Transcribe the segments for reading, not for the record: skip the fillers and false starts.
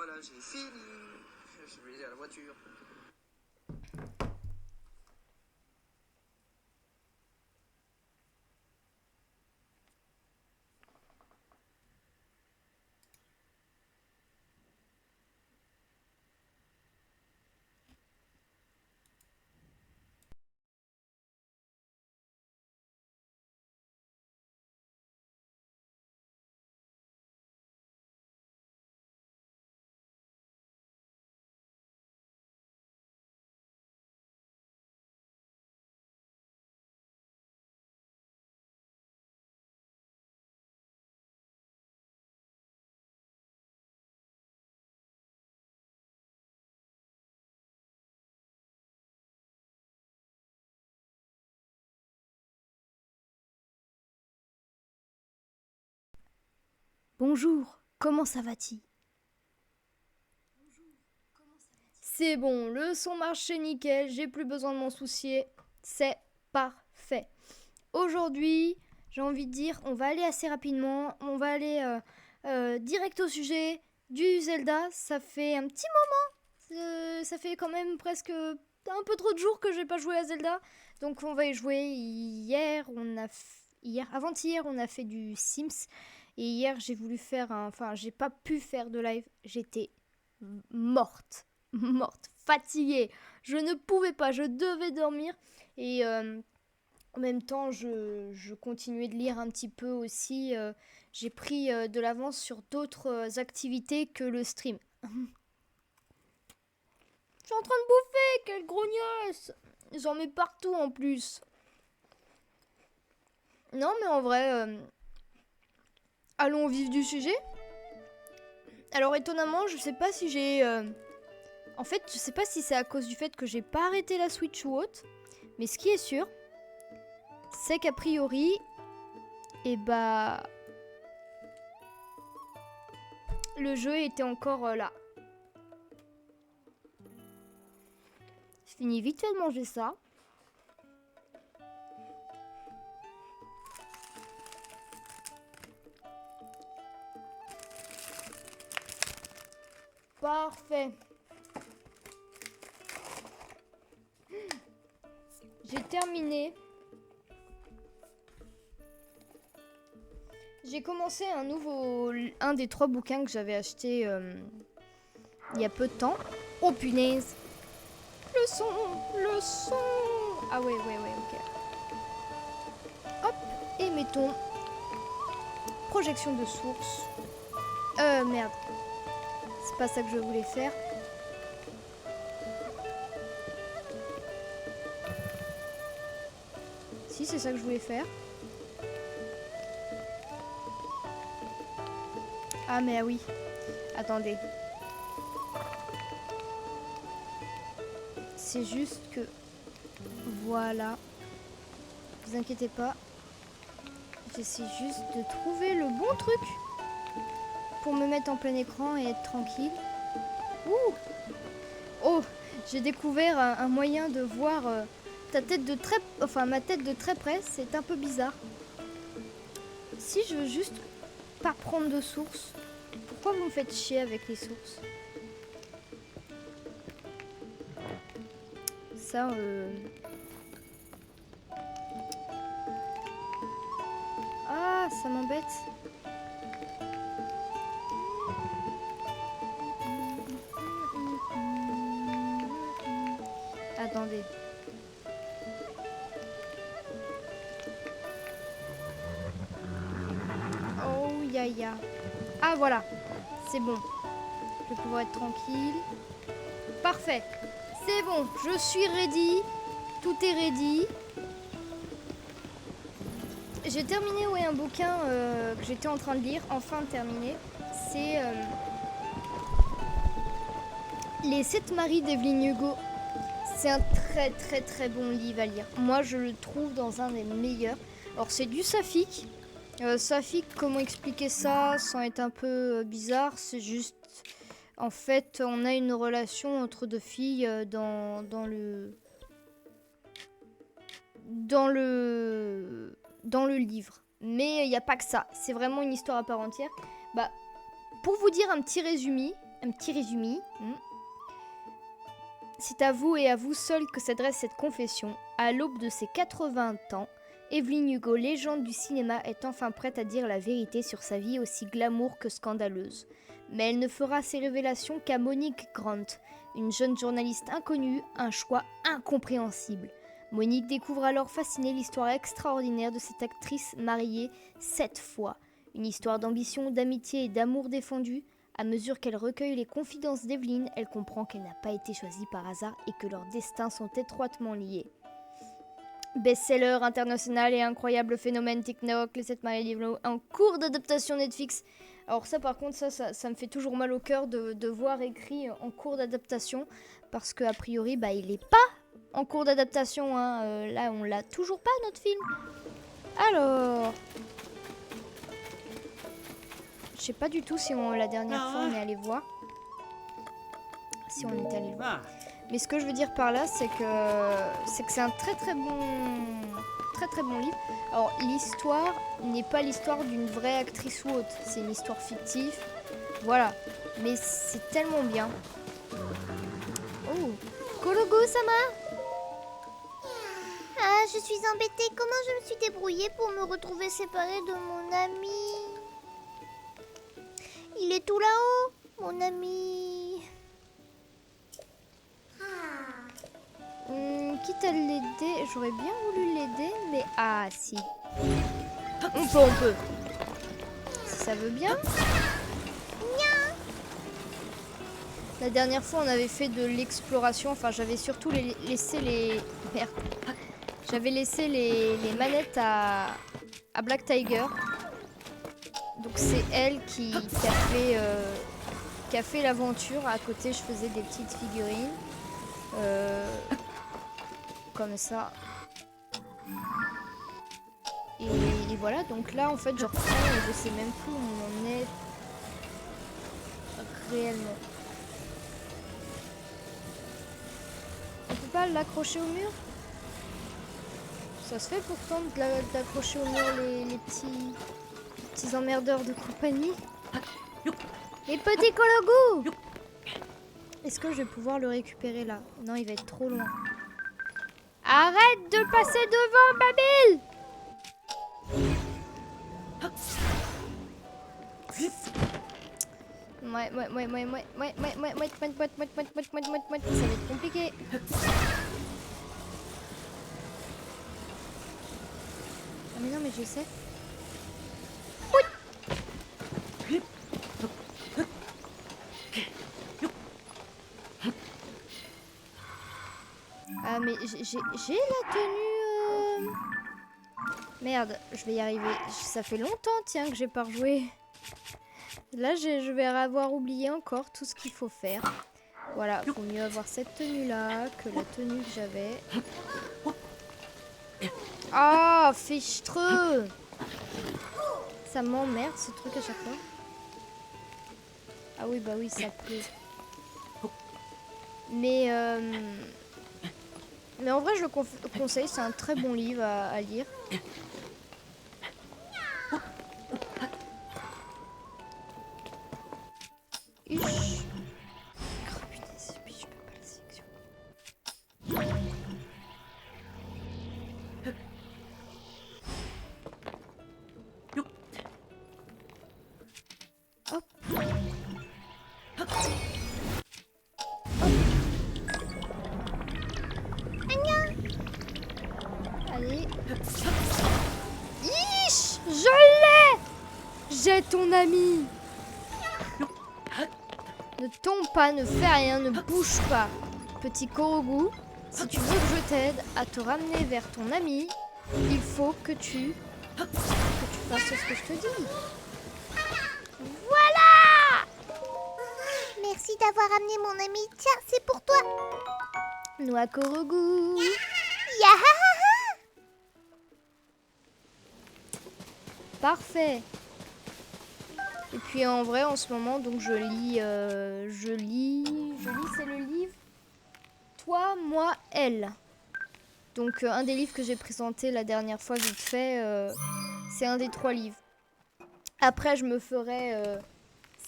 voilà, j'ai fini. Je vais aller à la voiture. Bonjour, comment ça va-t-il? C'est bon, le son marchait nickel, j'ai plus besoin de m'en soucier, c'est parfait. Aujourd'hui, j'ai envie de dire, on va aller assez rapidement, on va aller direct au sujet du Zelda. Ça fait un petit moment, ça fait quand même presque un peu trop de jours que j'ai pas joué à Zelda, donc on va y jouer. Avant-hier, on a fait du Sims. Et hier, j'ai voulu faire enfin, j'ai pas pu faire de live. J'étais morte, morte, fatiguée. Je ne pouvais pas, je devais dormir. Et en même temps, je continuais de lire un petit peu aussi. J'ai pris de l'avance sur d'autres activités que le stream. Je suis en train de bouffer, quelle grognasse! J'en mets partout en plus. Non, mais en vrai, allons au vif du sujet. Alors étonnamment, je sais pas si j'ai... En fait, je sais pas si c'est à cause du fait que j'ai pas arrêté la Switch ou autre, mais ce qui est sûr, c'est qu'a priori, et bah, le jeu était encore là. Je finis vite fait de manger ça. Parfait. J'ai terminé. J'ai commencé un des 3 bouquins que j'avais acheté il y a peu de temps. Oh punaise. Le son, le son. Ah ouais, ok. Hop, et mettons projection de source. Merde. C'est pas ça que je voulais faire. Si, c'est ça que je voulais faire. Ah, mais ah oui. Attendez. C'est juste que... Voilà. Vous inquiétez pas. J'essaie juste de trouver le bon truc pour me mettre en plein écran et être tranquille. Ouh! Oh! J'ai découvert un moyen de voir ta tête de très... Enfin, ma tête de très près. C'est un peu bizarre. Si je veux juste pas prendre de source, pourquoi vous me faites chier avec les sources? Ça, Ah, ça m'embête. Attendez. Oh, ya. Ah, voilà. C'est bon. Je vais pouvoir être tranquille. Parfait. C'est bon. Je suis ready. Tout est ready. J'ai terminé un bouquin que j'étais en train de lire. Enfin terminé. C'est Les 7 maris d'Evelyne Hugo. C'est un très bon livre à lire. Moi, je le trouve dans un des meilleurs. Alors, c'est du saphique. Saphique, comment expliquer ça sans être un peu bizarre? C'est juste... En fait, on a une relation entre 2 filles dans le livre. Mais il n'y a pas que ça. C'est vraiment une histoire à part entière. Bah, pour vous dire un petit résumé, Un petit résumé. C'est à vous et à vous seul que s'adresse cette confession. À l'aube de ses 80 ans, Evelyn Hugo, légende du cinéma, est enfin prête à dire la vérité sur sa vie aussi glamour que scandaleuse. Mais elle ne fera ses révélations qu'à Monique Grant, une jeune journaliste inconnue, un choix incompréhensible. Monique découvre alors fascinée l'histoire extraordinaire de cette actrice mariée 7 fois. Une histoire d'ambition, d'amitié et d'amour défendu. À mesure qu'elle recueille les confidences d'Evelyn, elle comprend qu'elle n'a pas été choisie par hasard et que leurs destins sont étroitement liés. Best-seller international et incroyable phénomène TikTok, les 7 mariés en cours d'adaptation Netflix. Alors ça par contre, ça me fait toujours mal au cœur de voir écrit en cours d'adaptation, parce qu'a priori, il est pas en cours d'adaptation. Là, on l'a toujours pas, notre film. Alors... Je sais pas du tout si la dernière fois on est allé voir. Si on est allé le voir. Mais ce que je veux dire par là, c'est que c'est un très très bon livre. Alors l'histoire n'est pas l'histoire d'une vraie actrice ou autre. C'est une histoire fictive. Voilà. Mais c'est tellement bien. Oh, Korogu-sama. Ah, je suis embêtée. Comment je me suis débrouillée pour me retrouver séparée de mon ami? Il est tout là-haut, mon ami. Quitte à l'aider, j'aurais bien voulu l'aider, mais ah si. On peut. Si ça veut bien. La dernière fois, on avait fait de l'exploration. Enfin, j'avais surtout laissé les... Merde. J'avais laissé les manettes à Black Tiger. Donc c'est elle qui a fait l'aventure. À côté, je faisais des petites figurines. Comme ça. Et voilà, donc là, en fait, je reprends et je sais même plus où on en est réellement. On peut pas l'accrocher au mur? Ça se fait pourtant d'accrocher au mur les petits emmerdeurs de compagnie. Les petits Korogu! Est-ce que je vais pouvoir le récupérer là? Non, il va être trop loin. Arrête de passer devant, Babil! Ouais. Ça va être compliqué. Ah mais non, mais je sais. Ah mais j'ai la tenue... Merde, je vais y arriver. Ça fait longtemps, tiens, que j'ai pas rejoué. Là, je vais avoir oublié encore tout ce qu'il faut faire. Voilà, il vaut mieux avoir cette tenue-là que la tenue que j'avais. Ah, fichtreux! Ça m'emmerde ce truc à chaque fois. Ah oui, bah oui, ça pleut. Mais en vrai, je le conseille, c'est un très bon livre à lire. Oh, putain, je peux pas la sélection. Hop. Allez. Ish, je l'ai! J'ai ton ami. Ne tombe pas, ne fais rien, ne bouge pas. Petit Korogu, si tu veux que je t'aide à te ramener vers ton ami, il faut que tu fasses ce que je te dis. Voilà! Merci d'avoir amené mon ami. Tiens, c'est pour toi. Noix Korogu. Yahahaha! Parfait. Et puis en vrai, en ce moment, donc je lis, c'est le livre Toi, moi, elle. Donc un des livres que j'ai présenté la dernière fois vite fait, c'est un des 3 livres. Après, je me ferai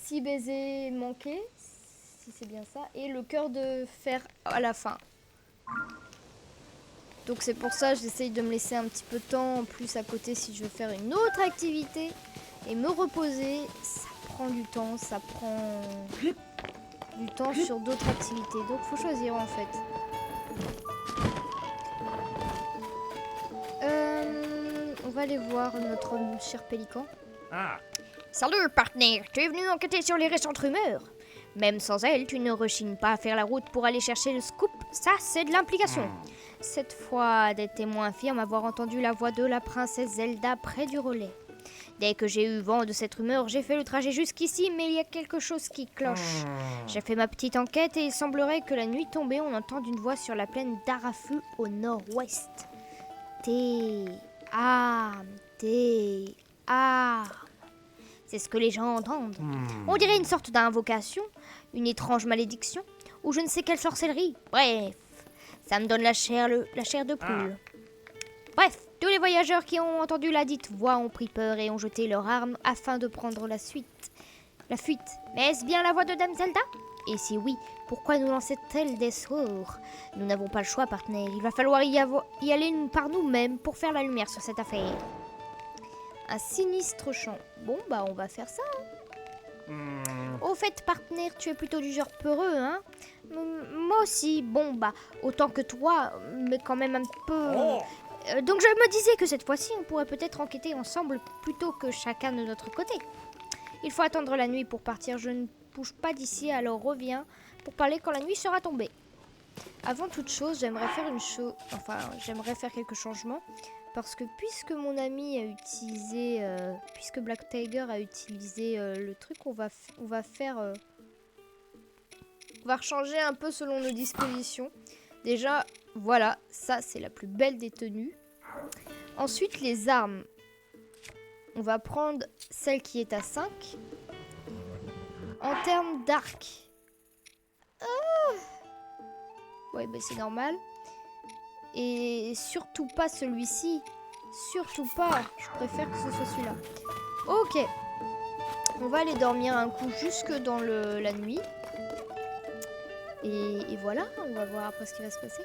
6 baisers manqués, si c'est bien ça. Et le cœur de fer à la fin. Donc c'est pour ça que j'essaye de me laisser un petit peu de temps en plus à côté si je veux faire une autre activité. Et me reposer, ça prend du temps, ça prend du temps sur d'autres activités. Donc faut choisir en fait. On va aller voir notre cher pélican. Ah, Salut, partenaire. Tu es venu enquêter sur les récentes rumeurs. Même sans elle, tu ne rechignes pas à faire la route pour aller chercher le scoop. Ça, c'est de l'implication. Cette fois, des témoins affirment avoir entendu la voix de la princesse Zelda près du relais. Dès que j'ai eu vent de cette rumeur, j'ai fait le trajet jusqu'ici, mais il y a quelque chose qui cloche. J'ai fait ma petite enquête et il semblerait que la nuit tombée, on entende une voix sur la plaine d'Arafu au nord-ouest. Tes armes. C'est ce que les gens entendent. On dirait une sorte d'invocation, une étrange malédiction, ou je ne sais quelle sorcellerie. Bref, ça me donne la chair de poule. Bref, tous les voyageurs qui ont entendu la dite voix ont pris peur et ont jeté leurs armes afin de prendre la fuite. Mais est-ce bien la voix de Dame Zelda? Et si oui, pourquoi nous lançait-elle des sorts? Nous n'avons pas le choix, partenaire. Il va falloir y aller par nous-mêmes pour faire la lumière sur cette affaire. Un sinistre chant. Bon, bah on va faire ça. Au fait, partenaire, tu es plutôt du genre peureux, hein? Moi aussi. Bon, bah, autant que toi, mais quand même un peu... donc je me disais que cette fois-ci, on pourrait peut-être enquêter ensemble plutôt que chacun de notre côté. Il faut attendre la nuit pour partir. Je ne bouge pas d'ici, alors reviens pour parler quand la nuit sera tombée. Avant toute chose, j'aimerais faire quelques changements. Parce que puisque mon ami a utilisé... puisque Black Tiger a utilisé le truc, on va changer un peu selon nos dispositions. Déjà, voilà, ça c'est la plus belle des tenues. Ensuite, les armes. On va prendre celle qui est à 5. En termes d'arc. Ouais, bah c'est normal. Et surtout pas celui-ci. Surtout pas. Je préfère que ce soit celui-là. Ok. On va aller dormir un coup jusque dans la nuit. Et voilà, on va voir après ce qui va se passer.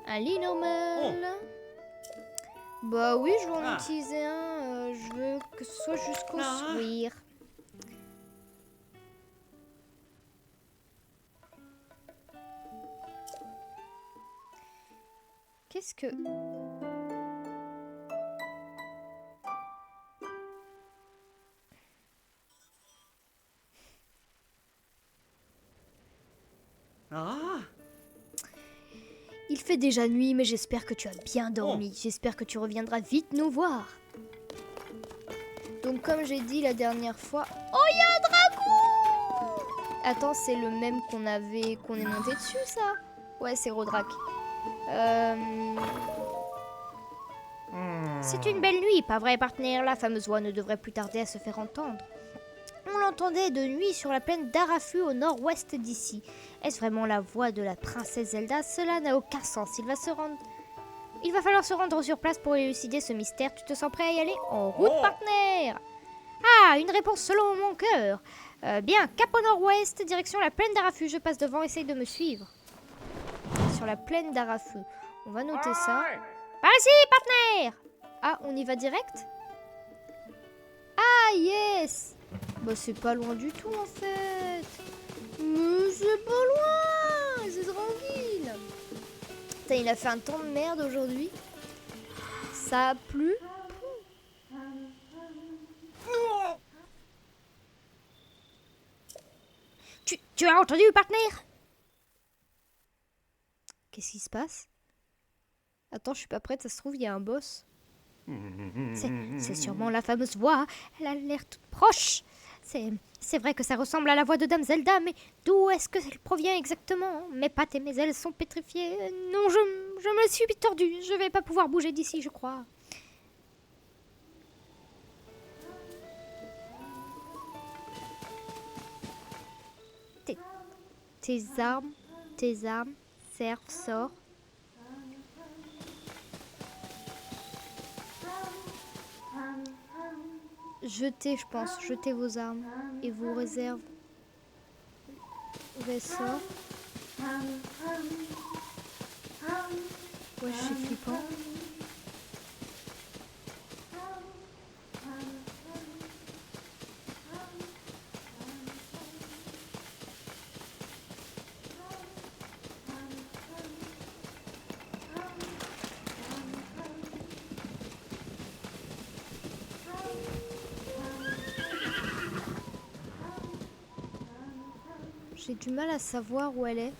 Un lit normal. Bah oui, je vais en utiliser un. Je veux que ce soit jusqu'au sourire. Qu'est-ce que... Il fait déjà nuit, mais j'espère que tu as bien dormi. J'espère que tu reviendras vite nous voir. Donc comme j'ai dit la dernière fois... Oh, il y a un dragon! Attends, c'est le même qu'on est monté dessus, ça? Ouais, c'est Rodrak. C'est une belle nuit, pas vrai, partenaire? La fameuse voix ne devrait plus tarder à se faire entendre. On l'entendait de nuit sur la plaine d'Arafu au nord-ouest d'ici. Est-ce vraiment la voix de la princesse Zelda? Cela n'a aucun sens. Il va falloir se rendre sur place pour élucider ce mystère. Tu te sens prêt à y aller? En route, partenaire! Ah, une réponse selon mon cœur. Bien, cap au nord-ouest, direction la plaine d'Arafu. Je passe devant, essaye de me suivre. Sur la plaine d'Arafu. On va noter ça. Par ici, partenaire! Ah, on y va direct? Ah, yes! Bah, c'est pas loin du tout, en fait. Mais c'est pas loin! C'est tranquille. Putain, il a fait un temps de merde aujourd'hui. Ça a plu. Tu as entendu, partenaire? Qu'est-ce qui se passe? Attends, je suis pas prête, ça se trouve, il y a un boss. C'est sûrement la fameuse voix. Elle a l'air toute proche. C'est vrai que ça ressemble à la voix de Dame Zelda, mais d'où est-ce que elle provient exactement? Mes pattes et mes ailes sont pétrifiées. Non, je me suis tordue. Je vais pas pouvoir bouger d'ici, je crois. Tes armes, serve, sort. jetez, je pense. Jetez vos armes et vos réserves. Ouais, ça. Ouais, c'est flippant. J'ai du mal à savoir où elle est.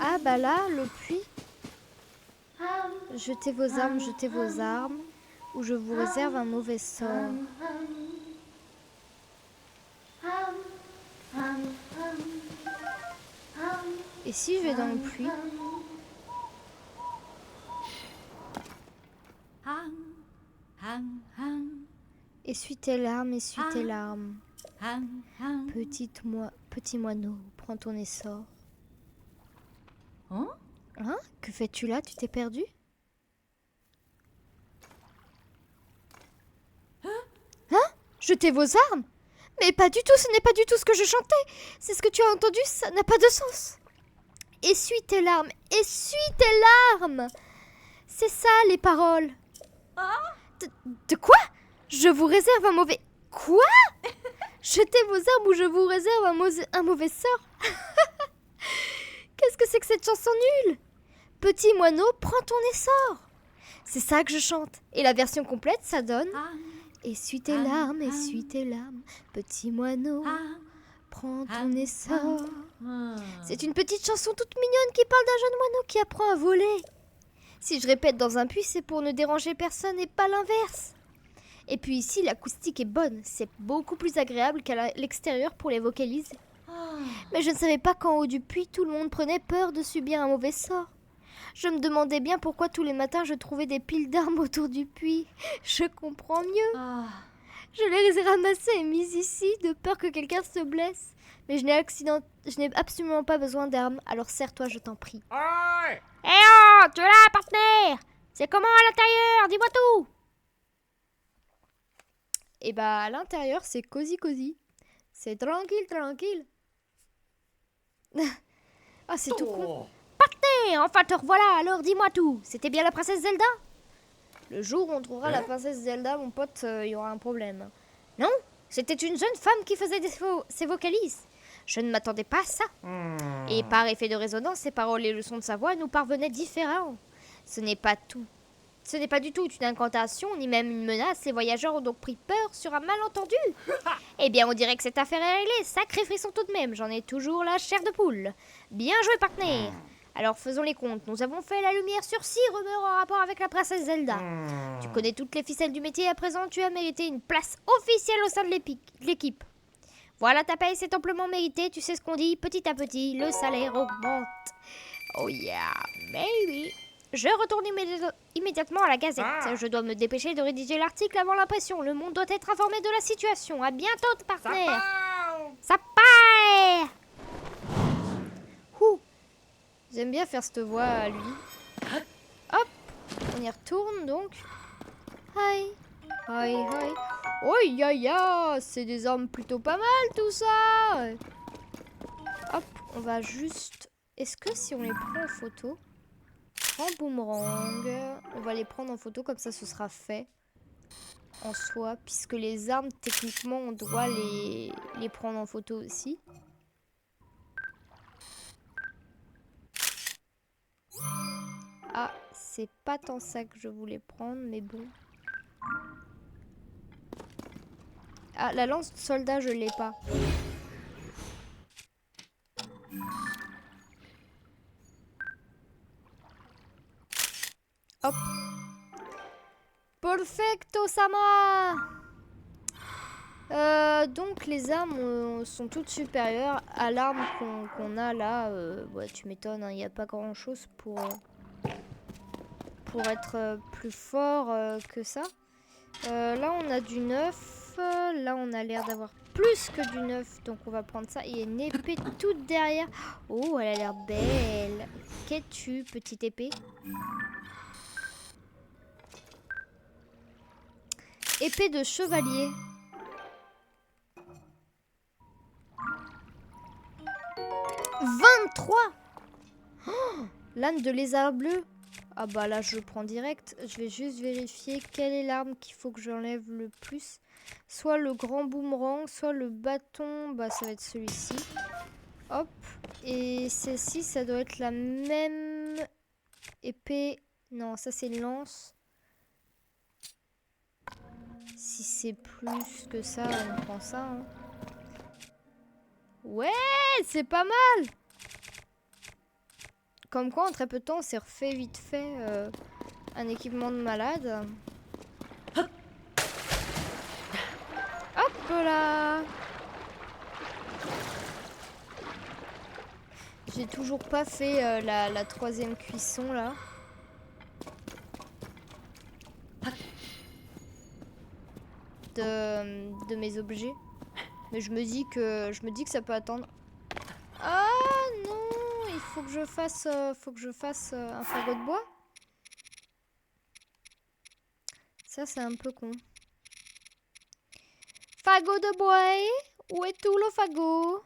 Ah bah là, le puits. Jetez vos armes, ou je vous réserve un mauvais sort. Et si je vais dans le puits? Essuie tes larmes, essuie tes larmes. Petit moineau, prends ton essor. Hein? Que fais-tu là? Tu t'es perdu? Hein? Jetez vos armes? Mais pas du tout, ce n'est pas du tout ce que je chantais. C'est ce que tu as entendu, ça n'a pas de sens. Essuie tes larmes, essuie tes larmes. C'est ça les paroles. De quoi? Je vous réserve un mauvais... Quoi? Jetez vos armes ou je vous réserve un mauvais sort. Qu'est-ce que c'est que cette chanson nulle? Petit moineau, prends ton essor. C'est ça que je chante. Et la version complète, ça donne... Essuie tes larmes, petit moineau, prends ton essor. C'est une petite chanson toute mignonne qui parle d'un jeune moineau qui apprend à voler. Si je répète dans un puits, c'est pour ne déranger personne et pas l'inverse. Et puis ici, l'acoustique est bonne. C'est beaucoup plus agréable qu'à l'extérieur pour les vocaliser. Mais je ne savais pas qu'en haut du puits, tout le monde prenait peur de subir un mauvais sort. Je me demandais bien pourquoi tous les matins je trouvais des piles d'armes autour du puits. Je comprends mieux. Je les ai ramassées et mises ici de peur que quelqu'un se blesse. Mais je n'ai absolument pas besoin d'armes, alors serre-toi, je t'en prie. Eh oh, tu es là, partenaire? C'est comment à l'intérieur? Dis-moi tout. Et bah à l'intérieur, c'est cosy. C'est tranquille. Ah, c'est tout con. Partenaire, enfin te revoilà, alors dis-moi tout. C'était bien la princesse Zelda? Le jour où on trouvera la princesse Zelda, mon pote, il y aura un problème. Non, c'était une jeune femme qui faisait ses vocalises. Je ne m'attendais pas à ça. Et par effet de résonance, ses paroles et le son de sa voix nous parvenaient différents. Ce n'est pas du tout une incantation, ni même une menace. Les voyageurs ont donc pris peur sur un malentendu. Eh bien, on dirait que cette affaire est réglée. Sacré frisson tout de même, j'en ai toujours la chair de poule. Bien joué, partenaire. Alors faisons les comptes. Nous avons fait la lumière sur 6 rumeurs en rapport avec la princesse Zelda. Tu connais toutes les ficelles du métier. À présent, tu as mérité une place officielle au sein de l'équipe. Voilà, ta paye, c'est amplement mérité. Tu sais ce qu'on dit, petit à petit, le salaire augmente. Oh yeah, baby. Je retourne immédiatement à la Gazette. Je dois me dépêcher de rédiger l'article avant l'impression. Le monde doit être informé de la situation. À bientôt, partenaire. Ça part. J'aime bien faire cette voix à lui. Hop, on y retourne donc. Hi. Oh ya, c'est des armes plutôt pas mal tout ça. Hop, on va juste... Est-ce que si on les prend en photo, en boomerang, on va les prendre en photo comme ça ce sera fait en soi, puisque les armes techniquement on doit les prendre en photo aussi. Ah, c'est pas tant ça que je voulais prendre, mais bon. Ah, la lance soldat, je l'ai pas. Hop. Perfecto, Sama. Donc les armes sont toutes supérieures à l'arme qu'on a là. Ouais, tu m'étonnes, il n'y a pas grand chose pour être plus fort que ça. Là on a du 9. Là on a l'air d'avoir plus que du 9. Donc on va prendre ça. Il y a une épée toute derrière. Oh, elle a l'air belle. Qu'es-tu, petite épée? épée de chevalier. « 23 ! L'âne de lézard bleu. Ah bah là, je le prends direct. Je vais juste vérifier quelle est l'arme qu'il faut que j'enlève le plus. Soit le grand boomerang, soit le bâton. Bah ça va être celui-ci. Hop. Et celle-ci, ça doit être la même épée. Non, ça c'est une lance. Si c'est plus que ça, on prend ça. Hein. Ouais, c'est pas mal. Comme quoi, en très peu de temps, on s'est refait vite fait un équipement de malade. Hop là. J'ai toujours pas fait la troisième cuisson là. De mes objets. Mais je me dis que ça peut attendre. Ah non, il faut que je fasse un fagot de bois. Ça c'est un peu con. Fagot de bois, où est tout le fagot?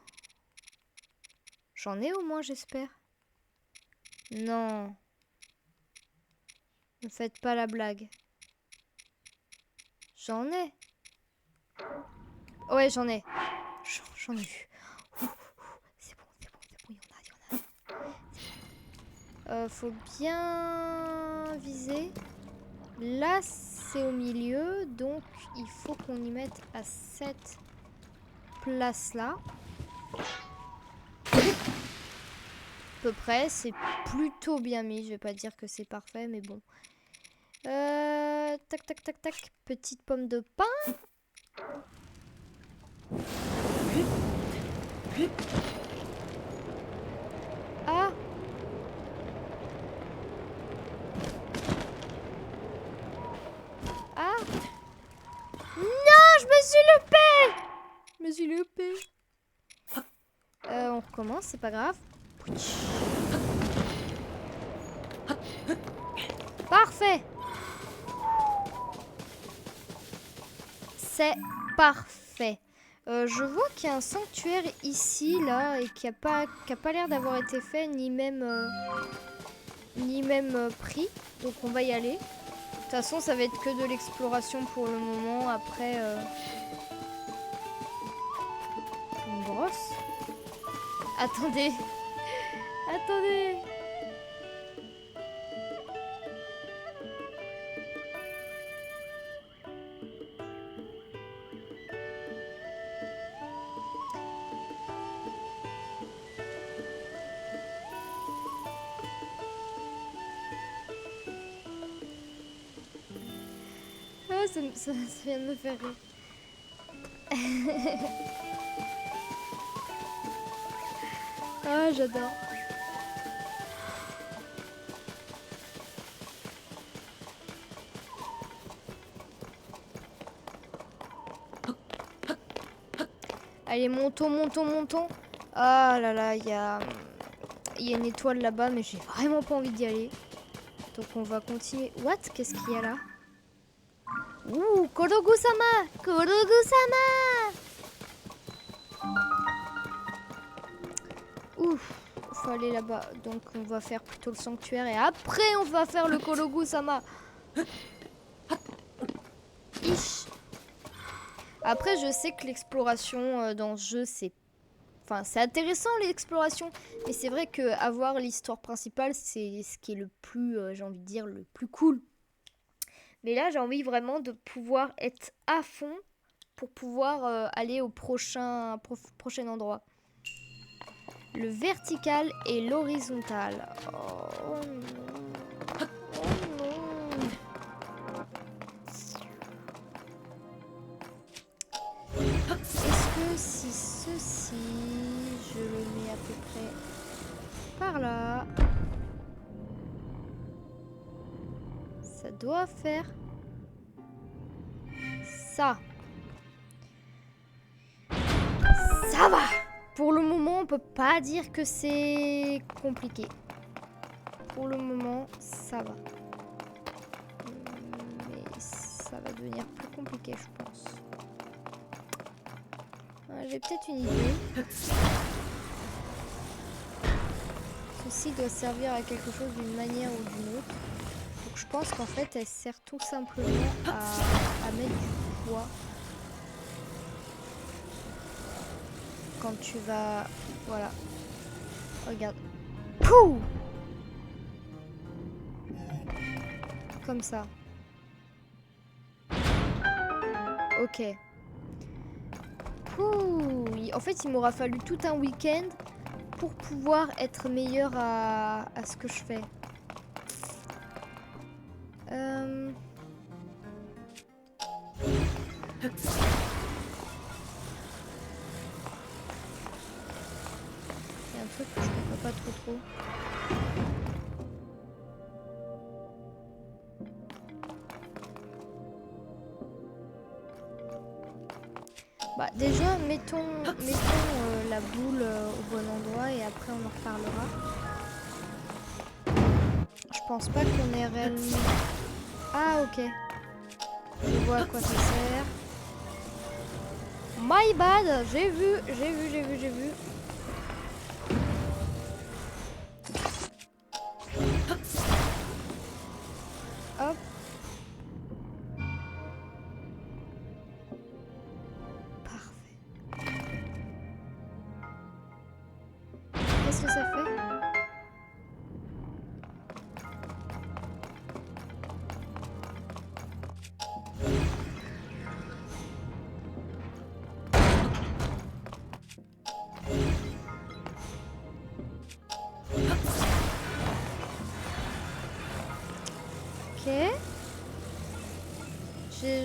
J'en ai au moins, j'espère. Non. Ne faites pas la blague. J'en ai. Ouais, j'en ai. J'en ai eu. C'est bon, il y en a. Faut bien viser. Là, c'est au milieu, donc il faut qu'on y mette à cette place-là. À peu près, c'est plutôt bien mis. Je vais pas dire que c'est parfait, mais bon. Tac, tac, tac, tac. Petite pomme de pain. Ah! Ah! Non, je me suis loupée! On recommence, c'est pas grave. Parfait! C'est parfait. Je vois qu'il y a un sanctuaire ici, là, et qui a pas l'air d'avoir été fait, ni même pris. Donc on va y aller. De toute façon, ça va être que de l'exploration pour le moment. Après, une brosse. Attendez. Attendez. Ça vient de me faire rire. Ah, j'adore. Allez, montons. Ah là là, il y a une étoile là-bas, mais j'ai vraiment pas envie d'y aller. Donc on va continuer. What? Qu'est-ce qu'il y a là? Ouh, Korogu-sama! Korogu-sama! Ouf, faut aller là-bas. Donc on va faire plutôt le sanctuaire et après on va faire le Korogu-sama. Ish. Après, je sais que l'exploration dans ce jeu, c'est intéressant l'exploration, mais c'est vrai que avoir l'histoire principale, c'est ce qui est le plus, j'ai envie de dire, le plus cool. Mais là, j'ai envie vraiment de pouvoir être à fond pour pouvoir aller au prochain endroit. Le vertical et l'horizontal. Oh non. Oh non. Est-ce que si ceci, je le mets à peu près par là, ça doit faire ça. Ça va. Pour le moment, on peut pas dire que c'est compliqué. Pour le moment, ça va. Mais ça va devenir plus compliqué, je pense. J'ai peut-être une idée. Ceci doit servir à quelque chose d'une manière ou d'une autre. Donc je pense qu'en fait, elle sert tout simplement à mettre du poids. Quand tu vas... Voilà. Regarde. Pouh! Comme ça. Ok. Pouh! En fait, il m'aura fallu tout un week-end pour pouvoir être meilleur à ce que je fais. Il y a un truc que je comprends pas trop. Bah déjà mettons la boule au bon endroit et après on en reparlera. Je pense pas qu'on ait réellement... Ah ok. Je vois à quoi ça sert. My bad, j'ai vu. Hop. Parfait. Qu'est-ce que ça fait? Ok.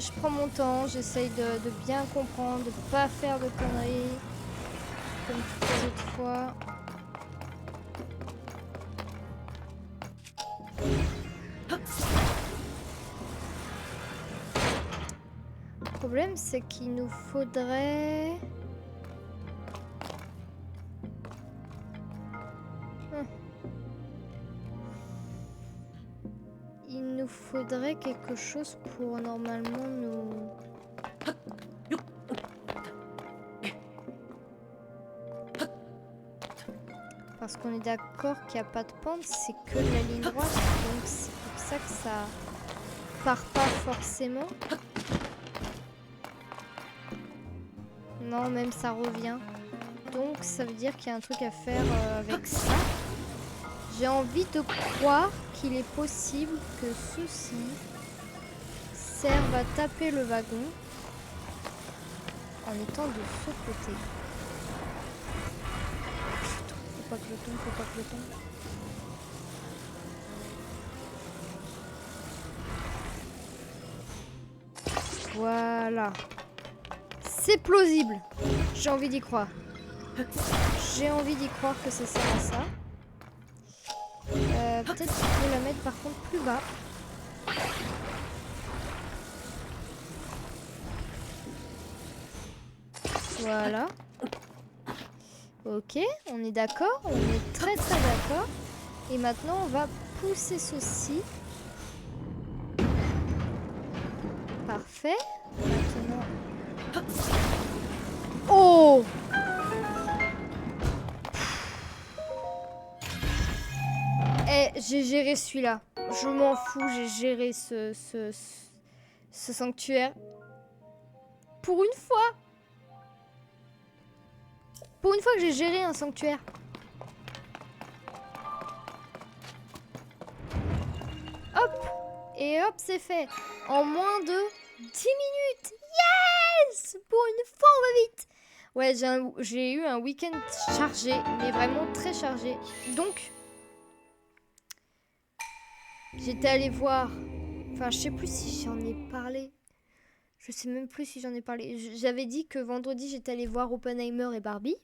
Je prends mon temps, j'essaye de bien comprendre, de pas faire de conneries comme toutes les autres fois. Le problème c'est qu'il nous faudrait... Il nous faudrait quelque chose pour normalement nous... Parce qu'on est d'accord qu'il n'y a pas de pente, c'est que de la ligne droite. Donc c'est pour ça que ça part pas forcément. Non, même ça revient. Donc ça veut dire qu'il y a un truc à faire avec ça. J'ai envie de croire qu'il est possible que ceci serve à taper le wagon en étant de ce côté. Faut pas que je tombe. Voilà. C'est plausible. J'ai envie d'y croire. J'ai envie d'y croire que ça sert à ça. Peut-être qu'il faut la mettre par contre plus bas. Voilà. Ok, on est d'accord. On est très d'accord. Et maintenant, on va pousser ceci. Parfait. Maintenant... Oh! J'ai géré celui-là. Je m'en fous, j'ai géré ce sanctuaire. Pour une fois. Pour une fois que j'ai géré un sanctuaire. Hop. Et hop, c'est fait. En moins de 10 minutes. Yes! Pour une fois, on va vite. Ouais, j'ai eu un week-end chargé. Mais vraiment très chargé. Donc... J'étais allée voir, enfin je sais plus si j'en ai parlé, je sais même plus si j'en ai parlé. J'avais dit que vendredi j'étais allée voir Oppenheimer et Barbie.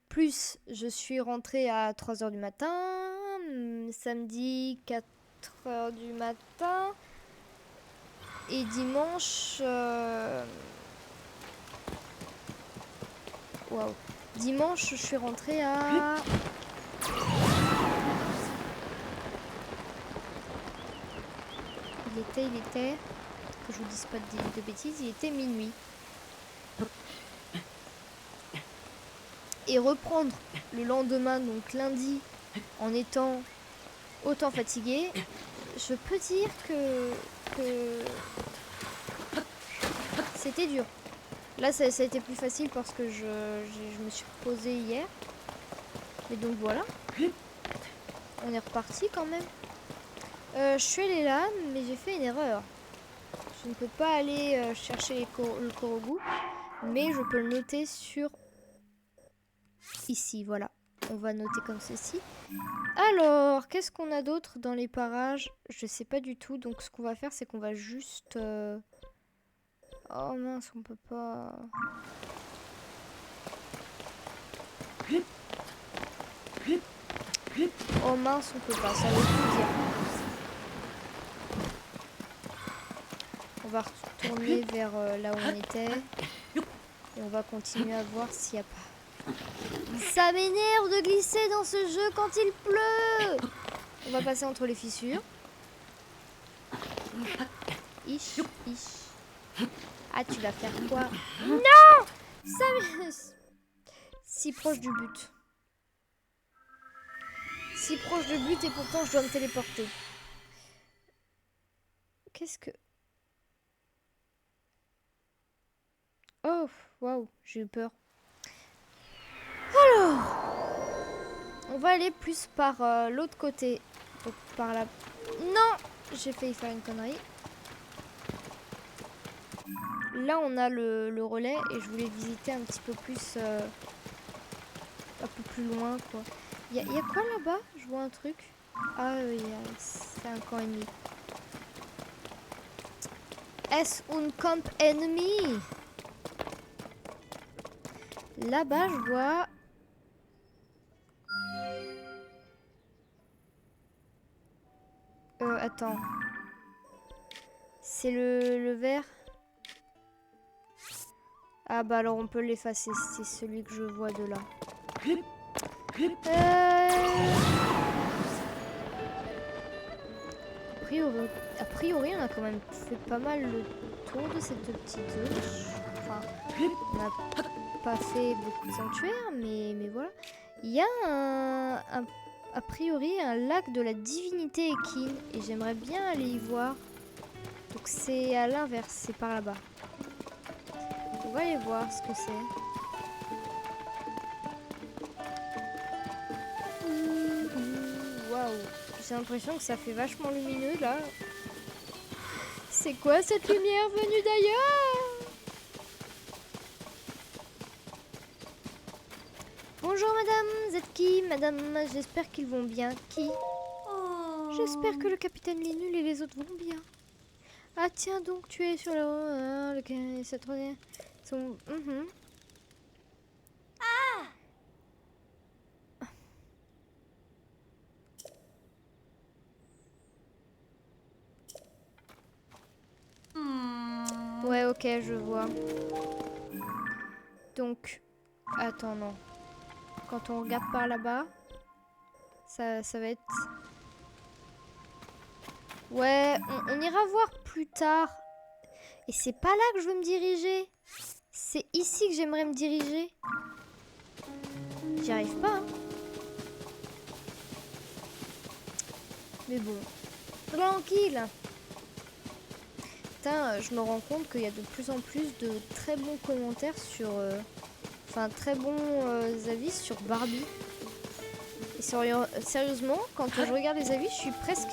Plus je suis rentrée à 3h du matin, samedi 4h du matin et dimanche... Waouh. Dimanche je suis rentrée à... Il était que je vous dise pas de bêtises, il était minuit. Et reprendre le lendemain, donc lundi, en étant autant fatiguée, je peux dire que c'était dur. Là, ça a été plus facile parce que je me suis reposée hier. Mais donc voilà. On est reparti quand même. Je suis allée là, mais j'ai fait une erreur. Je ne peux pas aller chercher le Korogu, mais je peux le noter sur... Ici, voilà. On va noter comme ceci. Alors, qu'est-ce qu'on a d'autre dans les parages? Je sais pas du tout. Donc, ce qu'on va faire, c'est qu'on va juste... Oh mince, on peut pas... Oh mince, on peut pas. Ça veut tout dire. On va retourner vers là où on était. Et on va continuer à voir s'il n'y a pas... Ça m'énerve de glisser dans ce jeu quand il pleut. On va passer entre les fissures. Ich. Ah, tu vas faire quoi? Non! Ça m'énerve. Si proche du but. Si proche du but et pourtant je dois me téléporter. Qu'est-ce que... Oh, waouh, j'ai eu peur. Alors, on va aller plus par l'autre côté. Donc par là. Non, j'ai failli faire une connerie. Là, on a le relais et je voulais visiter un petit peu plus, un peu plus loin, quoi. Il y a quoi là-bas? Je vois un truc. Ah, c'est un camp ennemi. Est-ce un camp ennemi? Là-bas, je vois... Attends. C'est le vert? Ah bah alors on peut l'effacer, c'est celui que je vois de là. A priori, on a quand même fait pas mal le tour de cette petite zone. Enfin, on n'a pas fait beaucoup de sanctuaires, mais voilà. Il y a a priori un lac de la divinité équine et j'aimerais bien aller y voir. Donc c'est à l'inverse, c'est par là-bas. On va aller voir ce que c'est. Waouh, j'ai l'impression que ça fait vachement lumineux là. C'est quoi cette lumière venue d'ailleurs? Bonjour madame, vous êtes qui? Madame, j'espère qu'ils vont bien. Qui? J'espère que le capitaine Linul et les autres vont bien. Ah tiens donc, tu es sur le... cette sont... Ouais, ok, je vois. Donc, attends, non. Quand on regarde par là-bas, ça va être... Ouais, on ira voir plus tard. Et c'est pas là que je veux me diriger. C'est ici que j'aimerais me diriger. J'y arrive pas, hein. Mais bon, tranquille. Putain, je me rends compte qu'il y a de plus en plus de très bons commentaires sur... Enfin, très bons avis sur Barbie. Et sérieusement, quand je regarde les avis, je suis presque...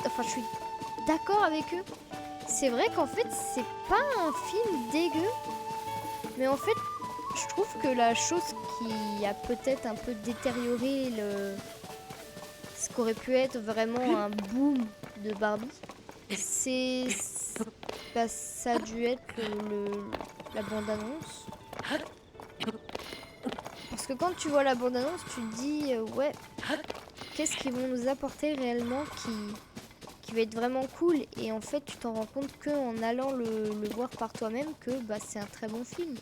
Enfin, je suis d'accord avec eux. C'est vrai qu'en fait, c'est pas un film dégueu. Mais en fait, je trouve que la chose qui a peut-être un peu détérioré ce qu'aurait pu être vraiment un boom de Barbie, c'est... Bah, ça a dû être la bande-annonce. Parce que quand tu vois la bande-annonce, tu te dis, ouais, qu'est-ce qu'ils vont nous apporter réellement qui va être vraiment cool. Et en fait, tu t'en rends compte qu'en allant le voir par toi-même que bah, c'est un très bon film.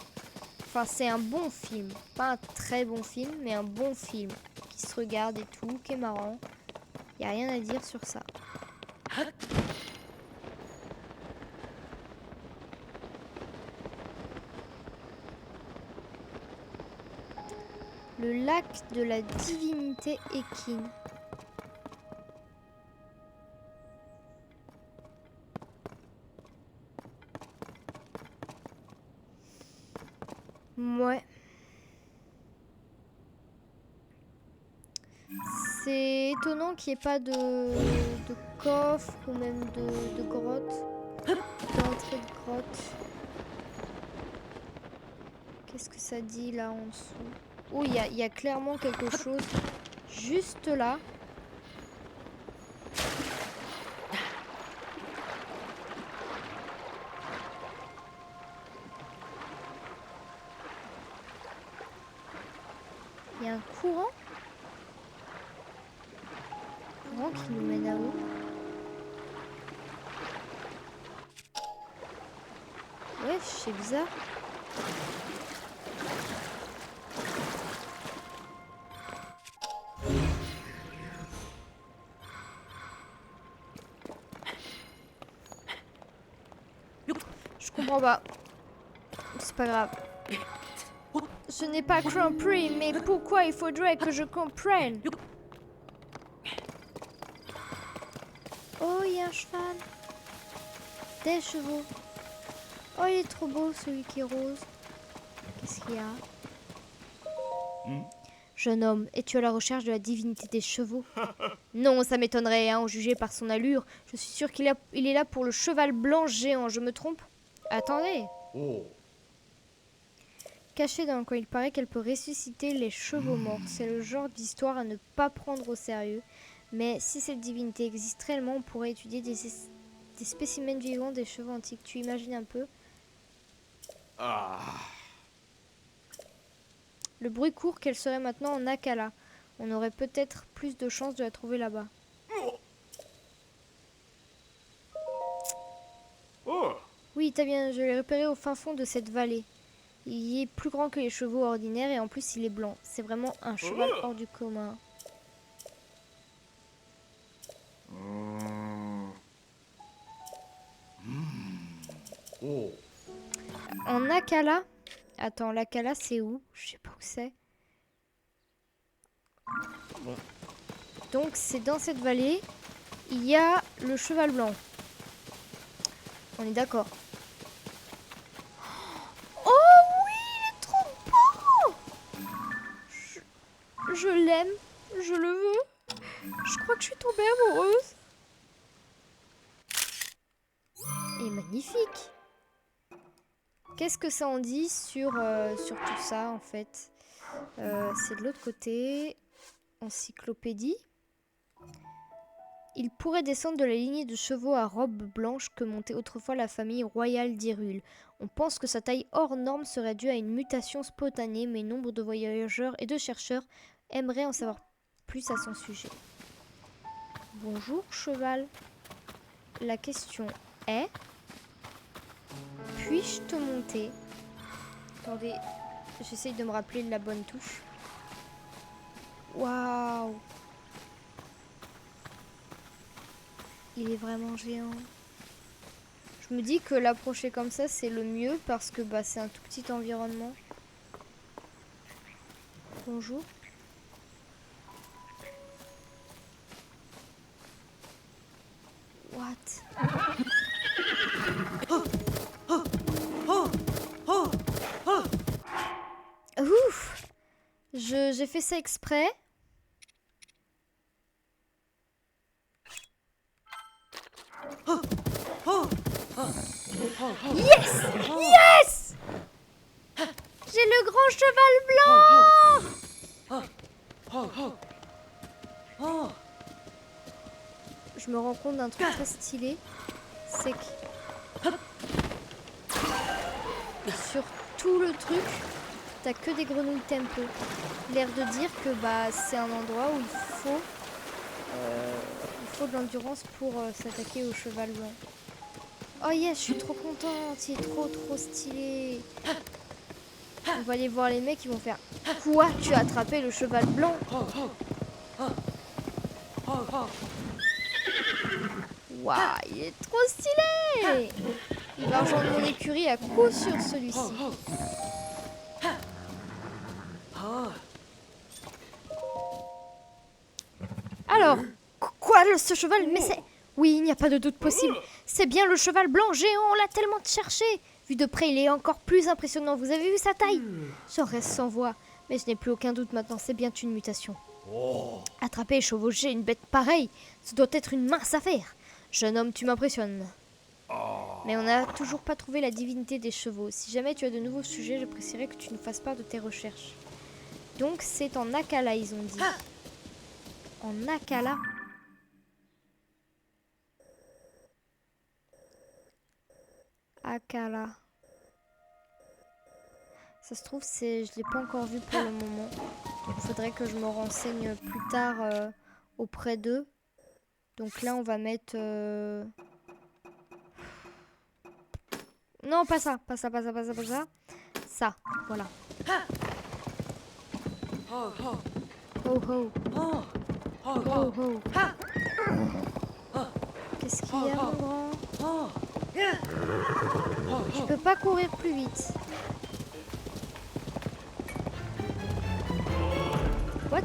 Enfin, c'est un bon film. Pas un très bon film, mais un bon film. Qui se regarde et tout, qui est marrant. Y a rien à dire sur ça. Le lac de la divinité équine. Ouais. C'est étonnant qu'il n'y ait pas de coffre ou même de grotte. D'entrée de grotte. Qu'est-ce que ça dit là en dessous? Oh, il y a clairement quelque chose juste là. Il y a un courant. Courant qui nous mène à où? Ouais, c'est bizarre. Je comprends pas. C'est pas grave. Je n'ai pas compris, mais pourquoi il faudrait que je comprenne? Oh, il y a un cheval. Des chevaux. Oh, il est trop beau, celui qui est rose. Qu'est-ce qu'il y a? Jeune homme, es-tu à la recherche de la divinité des chevaux? Non, ça m'étonnerait, hein, en juger par son allure. Je suis sûre qu'il est là pour le cheval blanc géant, je me trompe? Attendez. Cachée dans le coin, il paraît qu'elle peut ressusciter les chevaux morts. C'est le genre d'histoire à ne pas prendre au sérieux. Mais si cette divinité existe réellement, on pourrait étudier des spécimens vivants des chevaux antiques. Tu imagines un peu? Le bruit court qu'elle serait maintenant en Akala. On aurait peut-être plus de chances de la trouver là-bas. Oui, t'as bien, je l'ai repéré au fin fond de cette vallée. Il est plus grand que les chevaux ordinaires et en plus il est blanc. C'est vraiment un cheval hors du commun. En Akala? Attends, l'Akala c'est où? Je sais pas où c'est. Donc c'est dans cette vallée. Il y a le cheval blanc. On est d'accord. Oh oui, il est trop beau! Je l'aime. Je le veux. Je crois que je suis tombée amoureuse. Il est magnifique. Qu'est-ce que ça en dit sur tout ça en fait? C'est de l'autre côté. Encyclopédie. Il pourrait descendre de la lignée de chevaux à robe blanche que montait autrefois la famille royale d'Hyrule. On pense que sa taille hors norme serait due à une mutation spontanée, mais nombre de voyageurs et de chercheurs aimeraient en savoir plus à son sujet. Bonjour cheval. La question est... Puis-je te monter? Attendez, j'essaye de me rappeler de la bonne touche. Waouh! Il est vraiment géant. Je me dis que l'approcher comme ça, c'est le mieux parce que bah, c'est un tout petit environnement. Bonjour. What? Ouf! J'ai fait ça exprès. Yes! Yes! J'ai le grand cheval blanc! Je me rends compte d'un truc très stylé. C'est que sur tout le truc, t'as que des grenouilles tempo. L'air de dire que bah, c'est un endroit où il faut de l'endurance pour s'attaquer au cheval blanc. Oh yes, je suis trop contente, il est trop stylé. On va aller voir les mecs qui vont faire « Quoi? Tu as attrapé le cheval blanc ?» Waouh, il est trop stylé. Il va rejoindre mon écurie à coup sûr celui-ci. Alors, quoi, ce cheval? Mais c'est... Oui, il n'y a pas de doute possible. C'est bien le cheval blanc géant, on l'a tellement cherché. Vu de près, il est encore plus impressionnant. Vous avez vu sa taille? Je reste sans voix. Mais je n'ai plus aucun doute maintenant, c'est bien une mutation. Attraper et chevaucher une bête pareille, ce doit être une mince affaire. Jeune homme, tu m'impressionnes. Mais on n'a toujours pas trouvé la divinité des chevaux. Si jamais tu as de nouveaux sujets, j'apprécierais que tu nous fasses part de tes recherches. Donc c'est en Akala, ils ont dit. En Akala. Akala. Ça se trouve, je l'ai pas encore vu pour le moment. Il faudrait que je me renseigne plus tard auprès d'eux. Donc là, on va mettre... Non, pas ça. Pas ça. Ça, voilà. Ho ho. Ho ho. Qu'est-ce qu'il y a, mon grand? Je peux pas courir plus vite. What?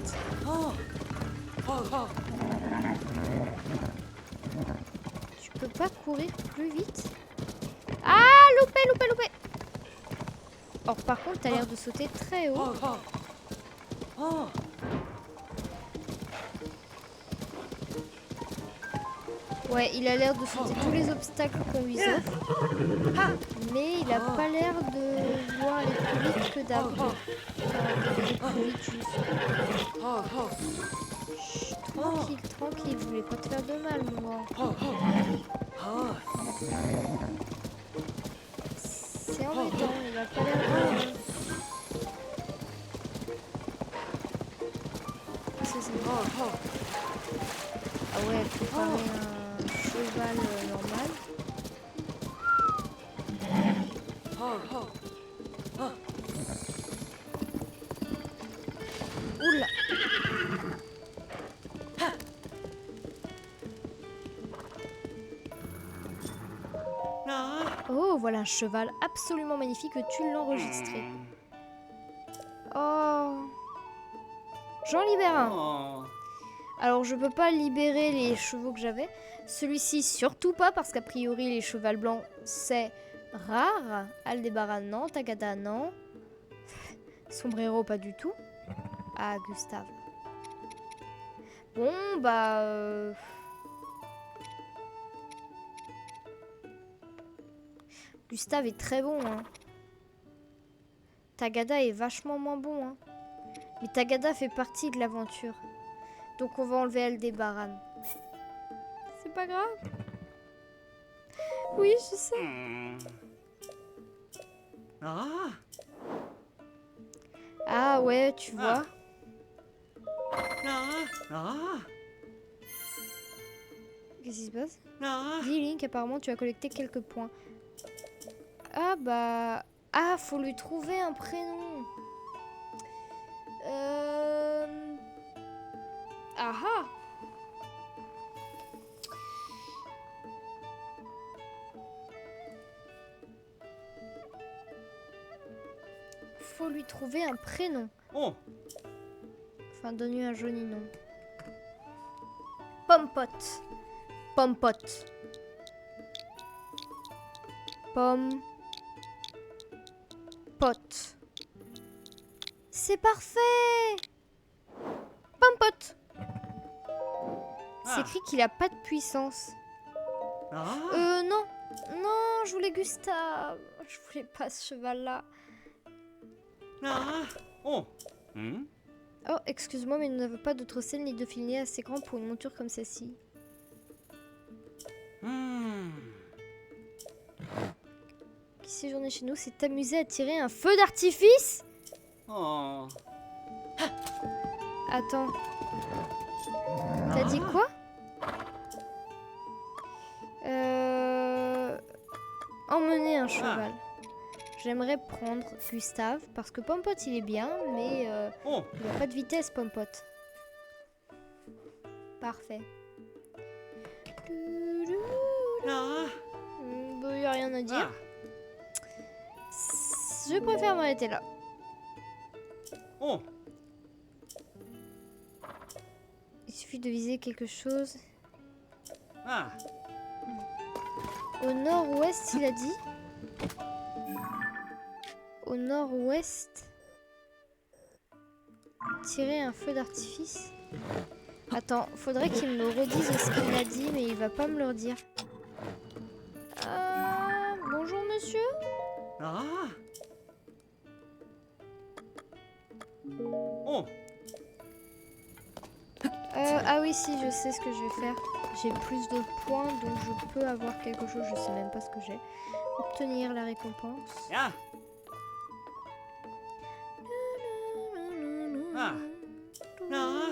Tu peux pas courir plus vite? Ah, loupé. Or, par contre, t'as l'air de sauter très haut. Ouais, il a l'air de sauter tous les obstacles qu'on lui offre. Mais il a pas l'air de voir aller plus vite que d'hab. Tranquille, je voulais pas te faire de mal, moi. C'est embêtant, il a pas l'air de... Ah ouais, préparer un cheval normal. Oula. Oh, voilà un cheval absolument magnifique, tu l'enregistrer. Oh. J'en libère un. Alors, je peux pas libérer les chevaux que j'avais. Celui-ci, surtout pas, parce qu'a priori, les chevals blancs, c'est rare. Aldébaran, non. Tagada, non. Sombrero, pas du tout. Ah, Gustave. Bon, bah... Gustave est très bon, hein. Tagada est vachement moins bon, hein. Mais Tagada fait partie de l'aventure. Donc on va enlever Aldébaran. C'est pas grave. Oui, je sais. Ah ouais, tu vois. Qu'est-ce qui se passe? Dis Link, apparemment tu as collecté quelques points. Ah bah... Ah, faut lui trouver un prénom. Ah. Faut lui trouver un prénom. Enfin, donne-lui un joli nom. Pompot. C'est parfait. Pompot. C'est écrit qu'il a pas de puissance. Non, je voulais Gustave. Je voulais pas ce cheval-là. Oh, excuse-moi, mais nous n'avons pas d'autre selle ni de filet assez grand pour une monture comme celle-ci. Qui séjournait chez nous s'est amusé à tirer un feu d'artifice. Attends. T'as dit quoi? Emmener un cheval. J'aimerais prendre Gustave parce que Pompot il est bien, mais il n'a pas de vitesse, Pompot. Parfait. Il n'y a rien à dire. Je préfère m'arrêter là. suffit de viser quelque chose. Ah, Au nord-ouest, il a dit. Au nord-ouest. Tirer un feu d'artifice. Attends, faudrait qu'il me redise ce qu'il m'a dit, mais il va pas me le redire. Bonjour monsieur. ah. Oh, Ah oui, si, je sais ce que je vais faire. J'ai plus de points, donc je peux avoir quelque chose. Je sais même pas ce que j'ai. Obtenir la récompense. ah. Ah. Ah.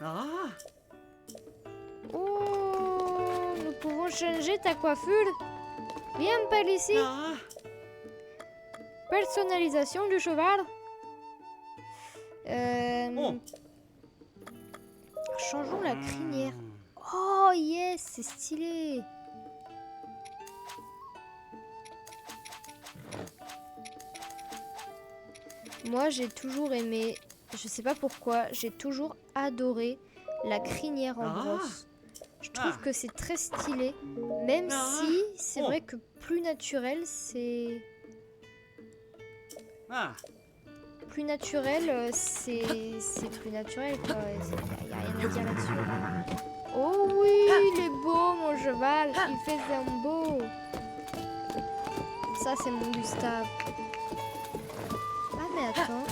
Ah. Oh, nous pouvons changer ta coiffure. Viens par ici. Ah. Personnalisation du cheval. Oh. Changeons la crinière. Oh yes, c'est stylé. Moi, j'ai toujours aimé, je sais pas pourquoi, j'ai toujours adoré la crinière en brosse. Je trouve que c'est très stylé, même si c'est vrai que plus naturel, c'est... Ah. Plus naturel, c'est plus naturel, quoi. Il n'y a rien à dire là-dessus. Oh oui, il est beau, mon cheval. Il fait un beau. Ça, c'est mon Gustave. Ah, mais attends.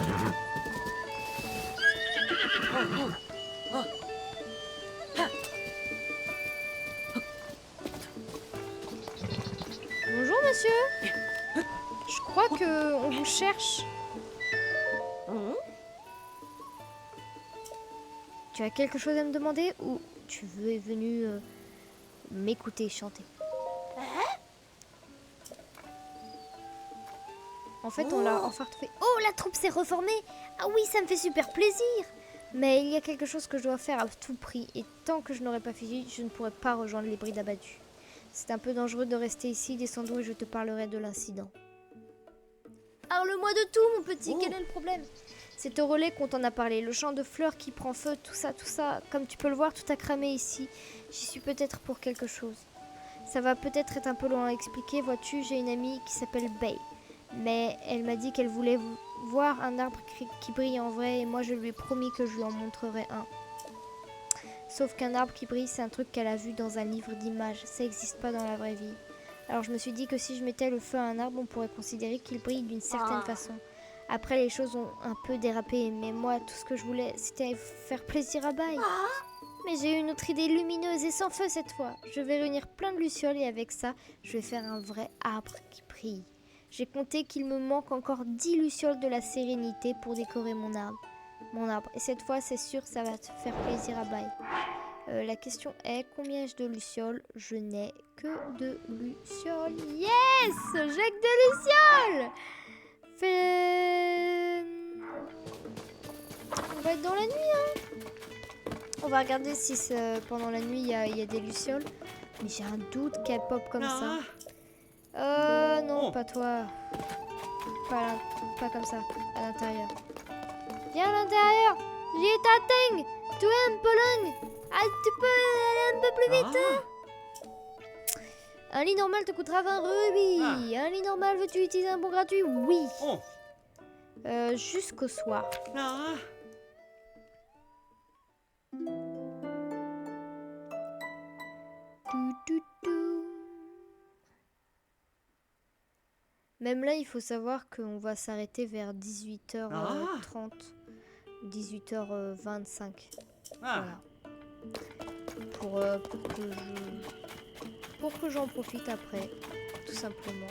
Bonjour, monsieur. Je crois qu'on vous cherche. Tu as quelque chose à me demander ou tu es venu m'écouter chanter? En fait, on l'a enfartouffé. Oh, la troupe s'est reformée! Ah oui, ça me fait super plaisir! Mais il y a quelque chose que je dois faire à tout prix. Et tant que je n'aurai pas fini, je ne pourrai pas rejoindre les brides abattues. C'est un peu dangereux de rester ici. Descendons et je te parlerai de l'incident. Parle-moi de tout, mon petit. Quel est le problème? C'est au relais qu'on t'en a parlé. Le champ de fleurs qui prend feu, tout ça, tout ça. Comme tu peux le voir, tout a cramé ici. J'y suis peut-être pour quelque chose. Ça va peut-être être un peu loin à expliquer. Vois-tu, j'ai une amie qui s'appelle Bay. Mais elle m'a dit qu'elle voulait voir un arbre qui brille en vrai. Et moi, je lui ai promis que je lui en montrerais un. Sauf qu'un arbre qui brille, c'est un truc qu'elle a vu dans un livre d'images. Ça n'existe pas dans la vraie vie. Alors je me suis dit que si je mettais le feu à un arbre, on pourrait considérer qu'il brille d'une certaine façon. Après, les choses ont un peu dérapé, mais moi, tout ce que je voulais, c'était faire plaisir à Bay. Mais j'ai eu une autre idée lumineuse et sans feu cette fois. Je vais réunir plein de lucioles et avec ça, je vais faire un vrai arbre qui brille. J'ai compté qu'il me manque encore 10 lucioles de la sérénité pour décorer mon arbre. Et cette fois, c'est sûr, ça va te faire plaisir à Bay. La question est, combien ai-je de lucioles? Je n'ai que de lucioles. Yes! J'ai que de lucioles! On va être dans la nuit, hein. On va regarder si pendant la nuit il y a des lucioles. Mais j'ai un doute qu'elles pop comme ça. Non, pas toi. Pas comme ça, à l'intérieur. Viens à l'intérieur. J'y t'attends. Tu es un peu long. Ah, tu peux aller un peu plus vite, hein? Un lit normal te coûtera 20 rubis. Un lit normal, veux-tu utiliser un bon gratuit? Oui. Jusqu'au soir. Même là, il faut savoir qu'on va s'arrêter vers 18h30, 18h25. Voilà. Pour que j'en profite après, tout simplement.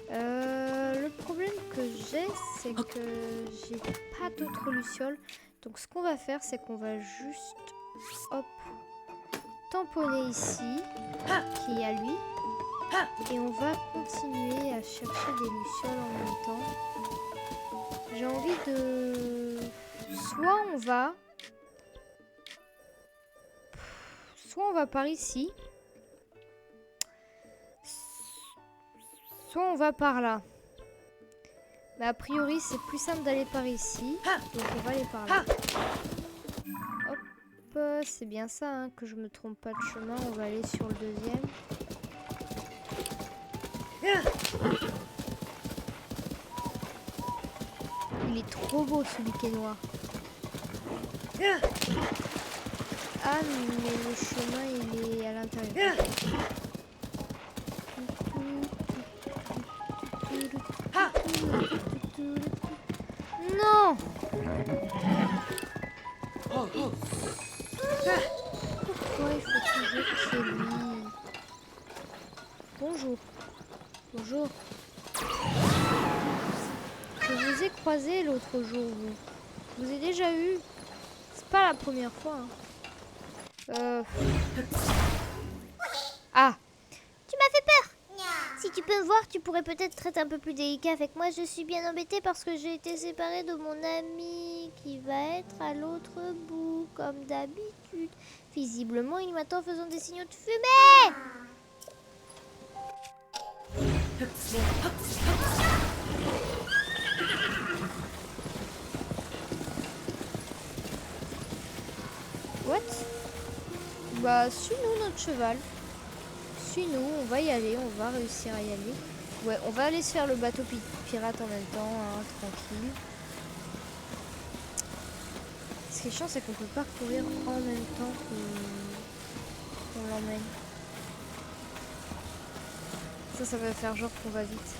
Le problème que j'ai, c'est que j'ai pas d'autres lucioles. Donc ce qu'on va faire, c'est qu'on va juste tamponner ici, qui est à lui. Et on va continuer à chercher des lucioles en même temps. J'ai envie de... Soit on va par ici. Soit on va par là. Mais a priori, c'est plus simple d'aller par ici. Donc on va aller par là. Hop, c'est bien ça, hein, que je me trompe pas de chemin. On va aller sur le deuxième. Il est trop beau celui qui est noir. Ah mais le chemin il est à l'intérieur. Non. Pourquoi il faut toujours que c'est lui? Bonjour. Bonjour. Je vous ai croisé l'autre jour, vous. Je vous ai déjà eu. C'est pas la première fois. Hein. Ah. Tu m'as fait peur. Si tu peux me voir, tu pourrais peut-être être un peu plus délicat avec moi. Je suis bien embêtée parce que j'ai été séparée de mon ami qui va être à l'autre bout, comme d'habitude. Visiblement, il m'attend en faisant des signaux de fumée. What? Bah, suis-nous notre cheval. Suis-nous, on va y aller, on va réussir à y aller. Ouais, on va aller se faire le bateau pirate en même temps, hein, tranquille. Ce qui est chiant, c'est qu'on peut pas courir en même temps qu'on l'emmène. Ça va faire genre qu'on va vite.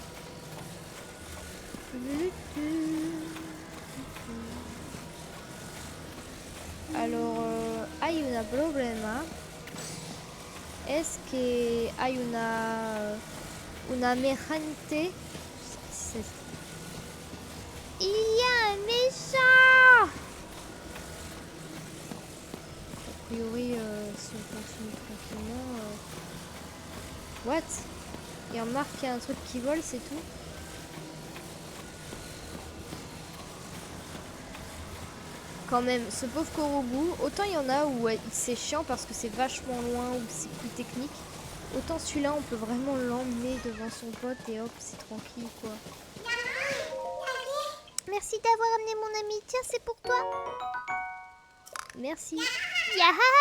Alors, hay un problema. Es que hay una mejante. Il y a un méchant. A priori, si on continue tranquillement. What? Il remarque qu'il y a un truc qui vole, c'est tout. Quand même, ce pauvre Korobu, autant il y en a où c'est chiant parce que c'est vachement loin ou c'est plus technique. Autant celui-là, on peut vraiment l'emmener devant son pote et hop, c'est tranquille quoi. Merci d'avoir amené mon ami. Tiens, c'est pour toi. Merci. Yaha.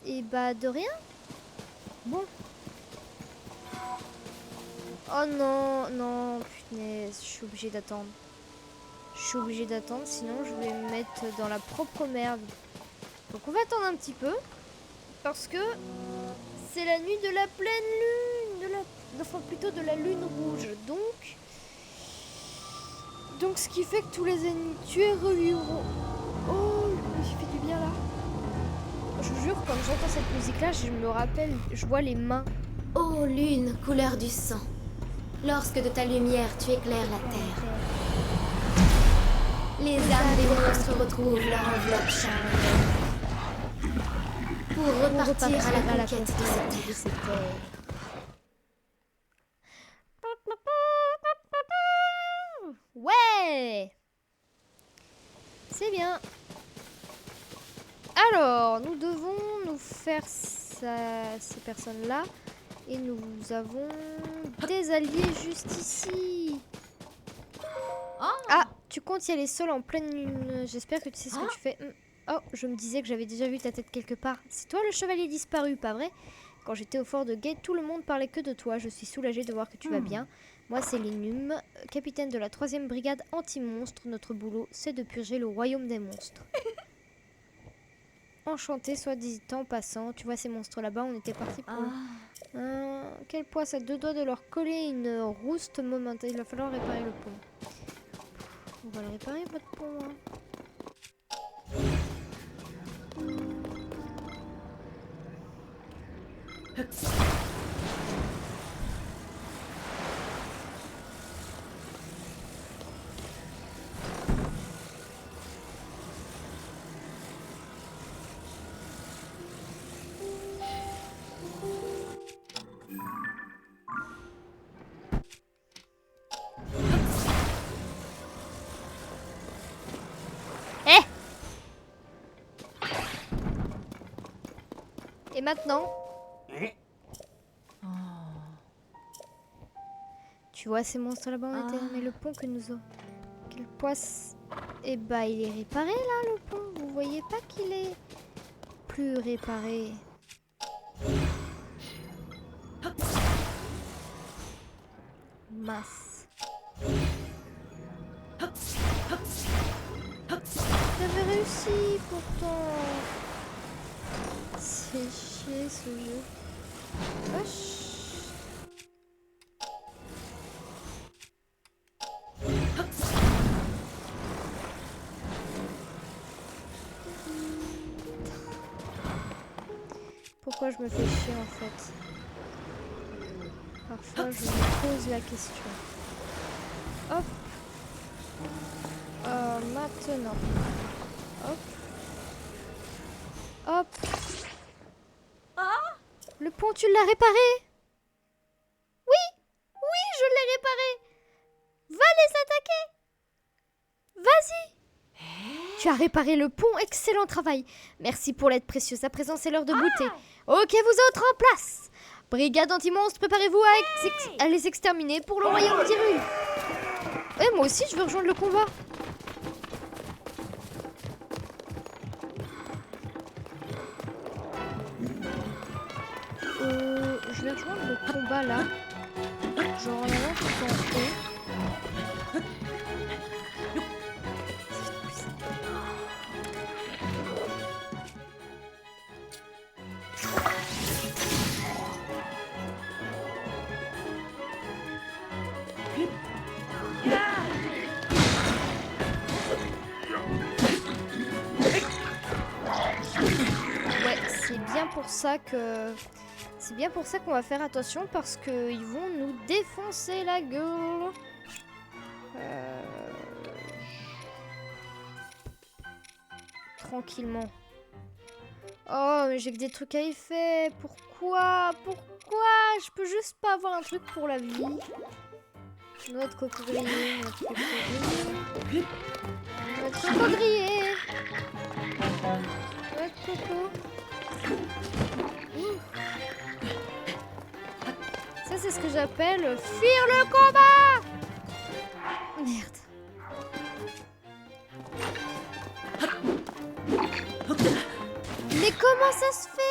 Et bah de rien. Bon. Oh non, non, punaise, je suis obligée d'attendre. Je suis obligée d'attendre, sinon je vais me mettre dans la propre merde. Donc on va attendre un petit peu. Parce que c'est la nuit de la pleine lune. Enfin plutôt de la lune rouge. Donc ce qui fait que tous les ennemis tués revivront. Oh, il me fait du bien là. Je vous jure, quand j'entends cette musique là, je me rappelle, je vois les mains. Ô lune, couleur du sang, lorsque de ta lumière tu éclaires la terre, les âmes des monstres retrouvent leur enveloppe charnelle pour repartir à la conquête de cette terre. Ouais, c'est bien. Alors, nous devons nous faire ces personnes-là. Et nous avons des alliés juste ici. Ah, tu comptes y aller seul en pleine lune. J'espère que tu sais ce que tu fais. Oh, je me disais que j'avais déjà vu ta tête quelque part. C'est toi le chevalier disparu, pas vrai? Quand j'étais au fort de Gate, tout le monde parlait que de toi. Je suis soulagée de voir que tu vas bien. Moi, c'est Linum, capitaine de la 3e brigade anti-monstres. Notre boulot, c'est de purger le royaume des monstres. Enchanté, soit dit en passant. Tu vois ces monstres là-bas, on était parti pour... quel poids, ça 2 doigts de leur coller une rouste momentanée. Il va falloir réparer le pont. On va le réparer, votre pont. Hein. Et maintenant, Tu vois ces monstres là-bas en été, mais le pont que nous avons... Quelle poisse... Eh bah il est réparé là le pont. Vous voyez pas qu'il est plus réparé. Mince. J'avais réussi pourtant. C'est chier ce jeu. Wesh. Pourquoi je me fais chier en fait? Parfois je me pose la question. Hop. Maintenant. Hop. Hop. Le pont, tu l'as réparé? Oui, oui, je l'ai réparé. Va les attaquer. Vas-y. Tu as réparé le pont, excellent travail. Merci pour l'aide précieuse. À présent, c'est l'heure de goûter. Ok, vous autres en place. Brigade anti-monstres, préparez-vous à les exterminer pour le royaume d'Hyrule. Ouais, moi aussi, je veux rejoindre le combat. Je vais rejoindre le combat là. Genre en allant tout en haut. C'est bien pour ça qu'on va faire attention parce qu'ils vont nous défoncer la gueule. Tranquillement. Oh, mais j'ai que des trucs à y faire. Pourquoi? Je peux juste pas avoir un truc pour la vie. Noix de coco grillée, noix de coco grillée. Noix de coco grillée. Noix de coco. Ça, c'est ce que j'appelle fuir le combat. Merde. Mais comment ça se fait?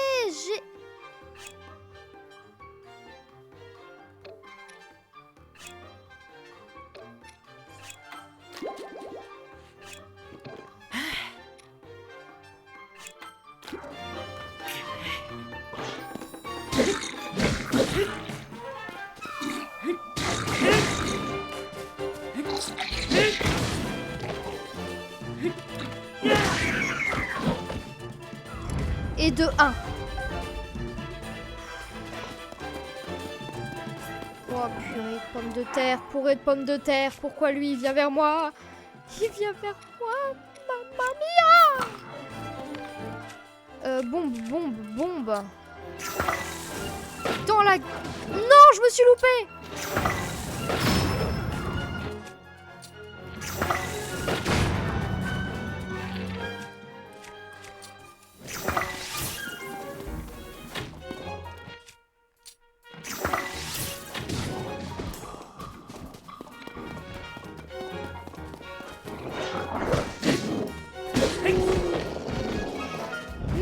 Et de 1. Oh purée de pommes de terre, purée de pommes de terre. Pourquoi lui il vient vers moi? Il vient vers moi, mamma mia. Bombe. Dans la... Non, je me suis loupée.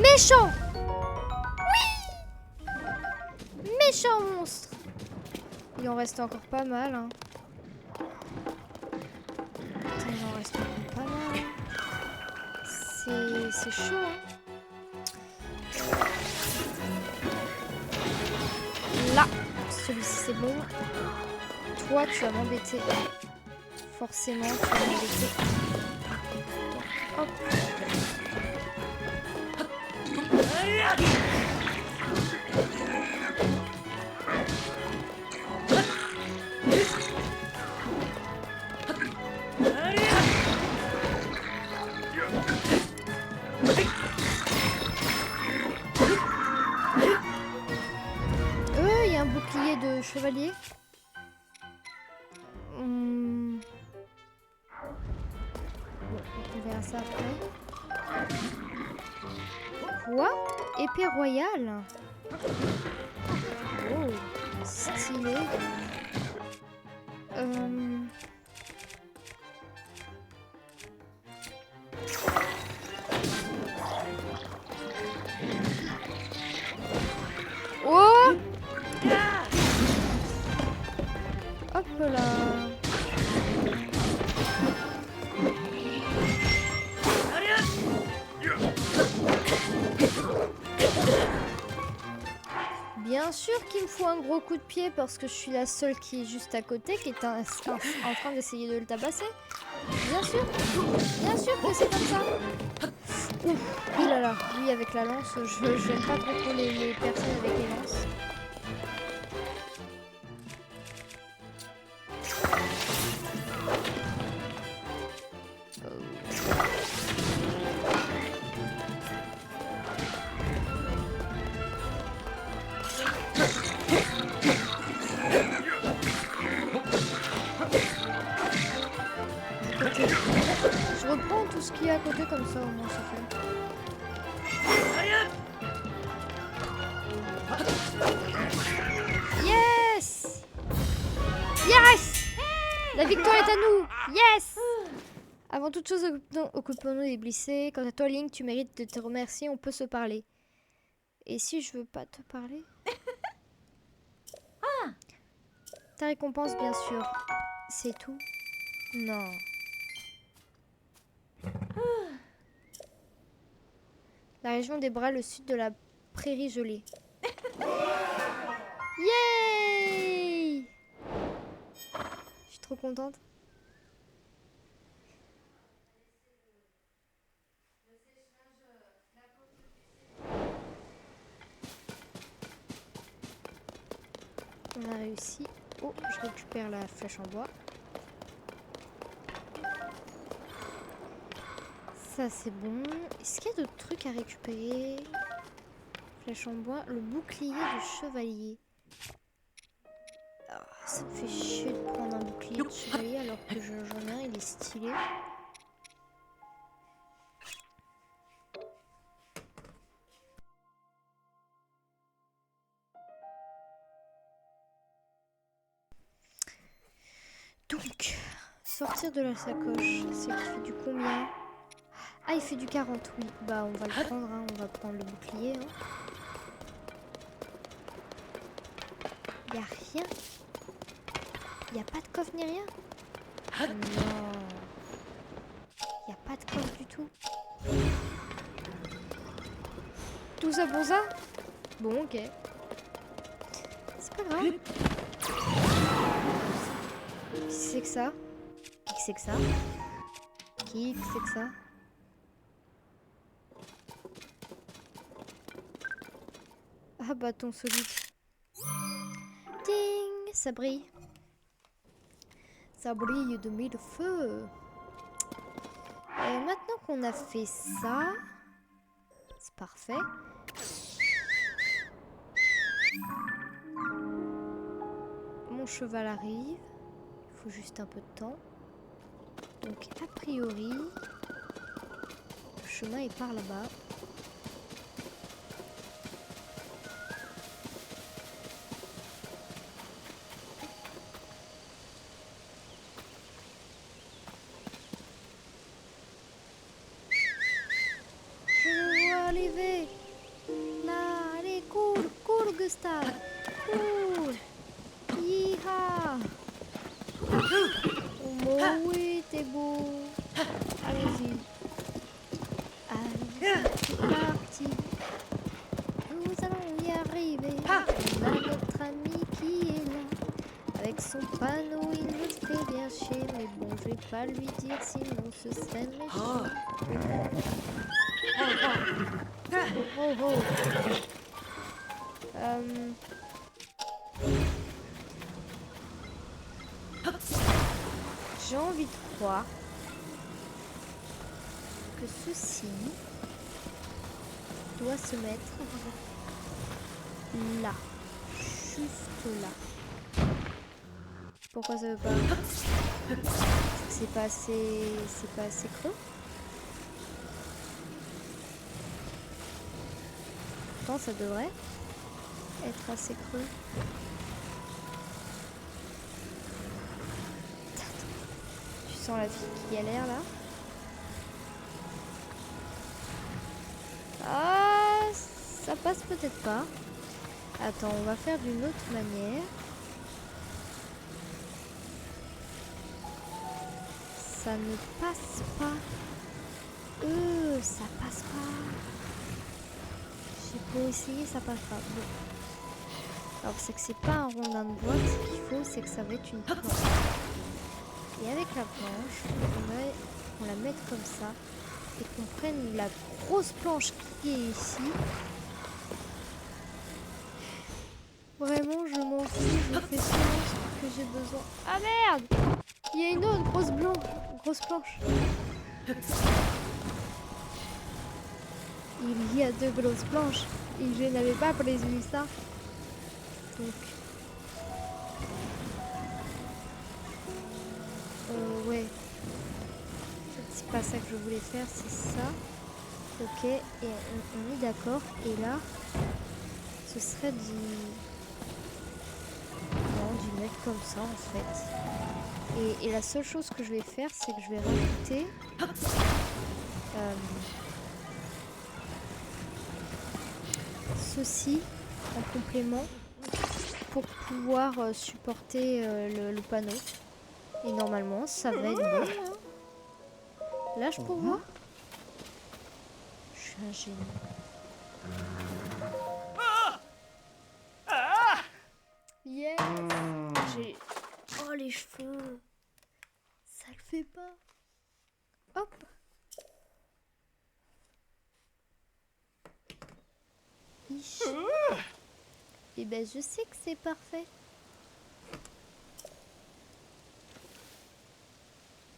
Méchant! Oui! Méchant monstre! Il en reste encore pas mal, hein. Putain, il en reste encore pas mal. C'est chaud, hein. Là, celui-ci c'est bon. Toi, tu vas m'embêter. Forcément, tu vas m'embêter. Hop. Il y a un bouclier de chevalier. Bon, on verra ça après. Quoi? Épée royale? Oh, stylé. fous un gros coup de pied parce que je suis la seule qui est juste à côté, qui est en train d'essayer de le tabasser. Bien sûr que c'est comme ça. Ouf, il a là, lui avec la lance, je n'aime pas trop les personnes avec les lances. Je reprends tout ce qu'il y a à côté comme ça, au moins c'est fait. Yes! Yes! La victoire est à nous! Yes! Avant toute chose, occupons-nous des blessés. Quant à toi, Link, tu mérites de te remercier, on peut se parler. Et si je veux pas te parler? Ta récompense, bien sûr. C'est tout? Non. La région des bras, le sud de la prairie gelée. Yay! Je suis trop contente. On a réussi. Oh, je récupère la flèche en bois. Ça c'est bon. Est-ce qu'il y a d'autres trucs à récupérer? Flèche en bois. Le bouclier du chevalier. Ah, ça me fait chier de prendre un bouclier de chevalier alors que j'en ai un, il est stylé. Donc, sortir de la sacoche, c'est qui fait du combien? Ah, il fait du 40, oui. Bah, on va le prendre, hein. On va prendre le bouclier. Hein. Y a rien. Y a pas de coffre ni rien. Non. Y a pas de coffre du tout. Tout ça pour ça? Bon, ok. C'est pas grave. Qui c'est que ça? Qui c'est que ça? Qui c'est que ça? Ah, bâton solide. Ding! Ça brille. Ça brille de mille feux. Maintenant qu'on a fait ça, c'est parfait. Mon cheval arrive. Il faut juste un peu de temps. Donc a priori, le chemin est par là-bas. Je le vois arriver. Là, allez, cours, cours, Gustave. Cours. Yeeha. Oh oui, t'es beau. Allez-y. Allez, c'est parti. Nous allons y arriver. On a notre ami qui est là. Avec son panneau, il nous fait bien chier. Mais bon, je vais pas lui dire, sinon ce serait méchant. Oh, oh. J'ai envie de croire que ceci doit se mettre là, juste là. Pourquoi ça veut pas? C'est pas assez creux. Pourtant ça devrait être assez creux. Tu sens la fille qui a l'air là? Ah, ça passe peut-être pas. Attends, on va faire d'une autre manière. Ça ne passe pas. Ça passe pas. J'ai beau essayer, ça passe pas. Bon. Alors c'est que c'est pas un rondin de bois, ce qu'il faut c'est que ça va être une planche. Et avec la planche, on la mette comme ça et qu'on prenne la grosse planche qui est ici. Vraiment je m'en fous, je fais seulement ce que j'ai besoin. Ah merde! Il y a une autre grosse planche. Il y a 2 grosses planches et je n'avais pas prévu ça. Donc, ouais. C'est pas ça que je voulais faire, c'est ça. Ok, et on est d'accord. Et là, ce serait du mettre comme ça en fait. Et la seule chose que je vais faire, c'est que je vais rajouter ceci en complément pour pouvoir supporter le panneau. Et normalement, ça va être bon. Là, je peux voir. Je suis un génie. Yes! J'ai... Oh, les cheveux! Ça le fait pas. Hop! Et ben je sais que c'est parfait.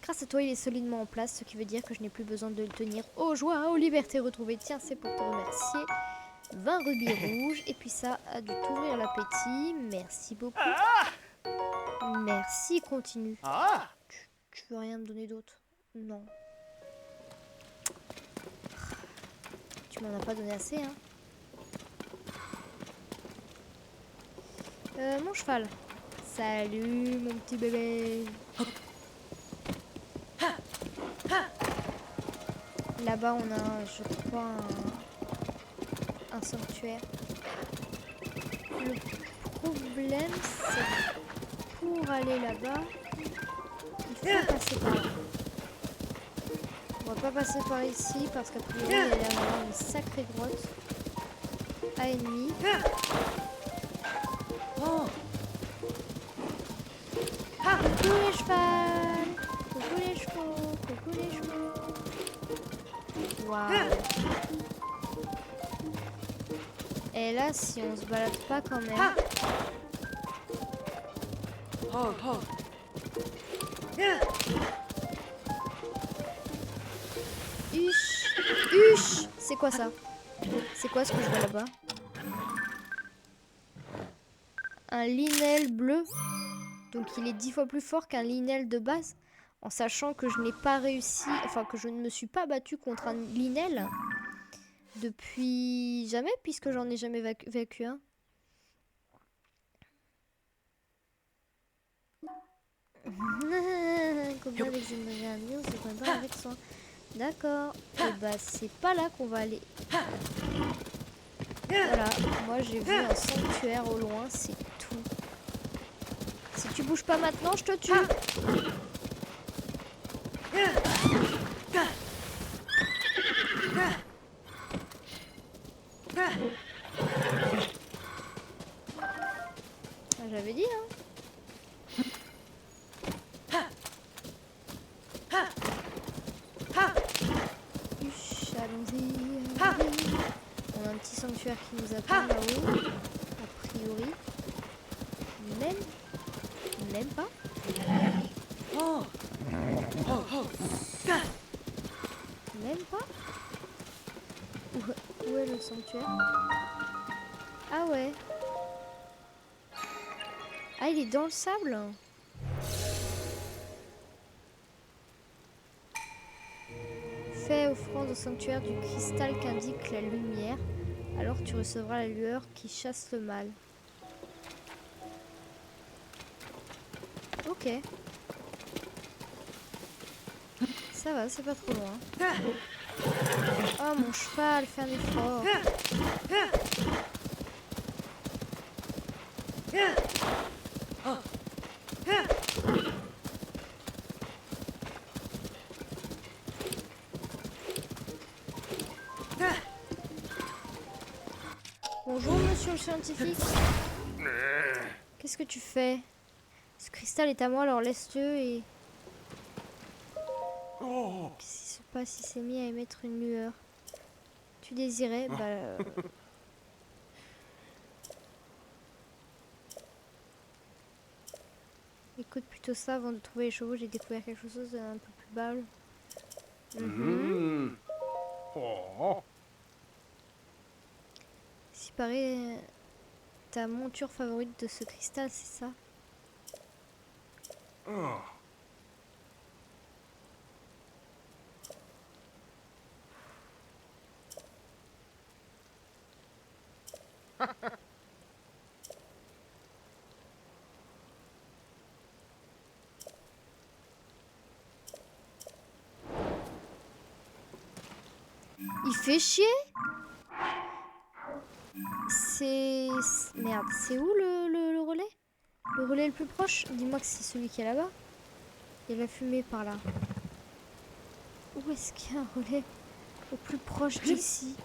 Grâce à toi, il est solidement en place, ce qui veut dire que je n'ai plus besoin de le tenir. Oh joie, oh liberté retrouvée. Tiens, c'est pour te remercier. 20 rubis rouges. Et puis ça a dû t'ouvrir l'appétit. Merci beaucoup. Merci, continue. Tu veux rien me donner d'autre? Non. Tu m'en as pas donné assez, hein. Mon cheval. Salut, mon petit bébé. Là-bas, on a, je crois, un sanctuaire. Le problème, c'est que pour aller là-bas, il faut passer par là. On va pas passer par ici parce qu'a priori, il y a l'air d'avoir une sacrée grotte à ennemis. Coucou les chevals, coucou les chevaux, coucou les chevaux. Waouh. Et là, si on se balade pas quand même. Huche. C'est quoi ça? C'est quoi ce que je vois là-bas? Un linel bleu. Donc il est 10 fois plus fort qu'un linel de base. En sachant que je n'ai pas réussi, enfin que je ne me suis pas battue contre un linel depuis jamais, puisque j'en ai jamais vaincu un. Combat avec des amis, on se combat avec soin. D'accord. Et bah c'est pas là qu'on va aller. Voilà, moi j'ai vu un sanctuaire au loin, c'est tout. Si tu bouges pas maintenant, je te tue. J'avais dit, hein. Allons-y. On a un petit sanctuaire qui nous attend là-haut. A priori. Même pas. Même pas. Où est le sanctuaire? Ah ouais. Ah, il est dans le sable. Fais offrande au sanctuaire du cristal qu'indique la lumière. Alors tu recevras la lueur qui chasse le mal. Ok. Ça va, c'est pas trop loin. Oh mon cheval, fais un effort. Bonjour monsieur le scientifique. Qu'est-ce que tu fais? Ce cristal est à moi, alors laisse-le et... Qu'est-ce qui se passe? Il s'est mis à émettre une lueur. Tu désirais? Bah... Écoute plutôt ça, avant de trouver les chevaux, j'ai découvert quelque chose d'un peu plus bas. S'il paraît ta monture favorite de ce cristal, c'est ça? Il fait chier? C'est... Merde, c'est où le relais? Le relais le plus proche? Dis-moi que c'est celui qui est là-bas. Il y a la fumée par là. Où est-ce qu'il y a un relais au plus proche d'ici?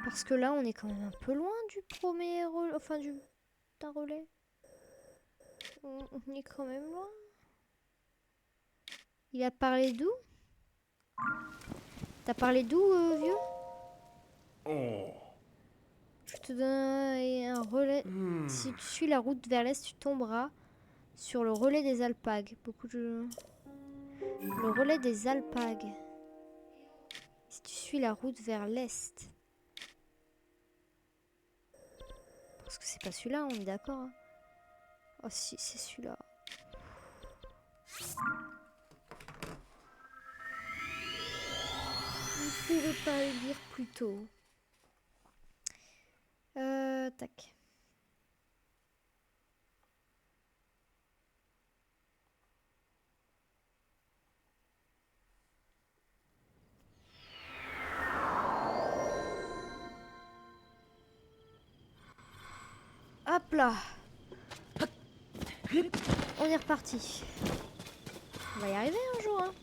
Parce que là, on est quand même un peu loin du premier relais. Enfin, d'un relais. On est quand même loin. Il a parlé d'où? T'as parlé d'où, vieux? Je te donne un relais. Si tu suis la route vers l'est, tu tomberas sur le relais des alpagues. Le relais des alpagues. Si tu suis la route vers l'est. Parce que c'est pas celui-là, on est d'accord. Hein. Oh si, c'est celui-là. Je ne pourrais pas le dire plus tôt. Tac. Hop là. On est reparti. On va y arriver un jour, hein.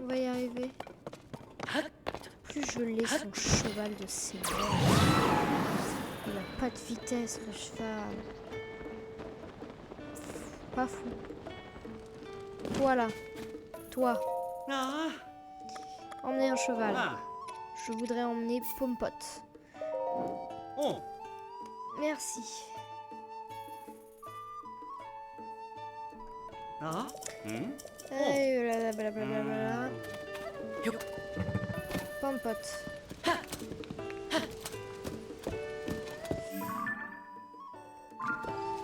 On va y arriver. Plus je l'ai, son cheval de seigneur. Il a pas de vitesse, le cheval. Pas fou. Voilà. Toi, Ah. emmenez un cheval. Ah. Je voudrais emmener Pompot. Oh. Merci. Ah. Blablabla. Pompot.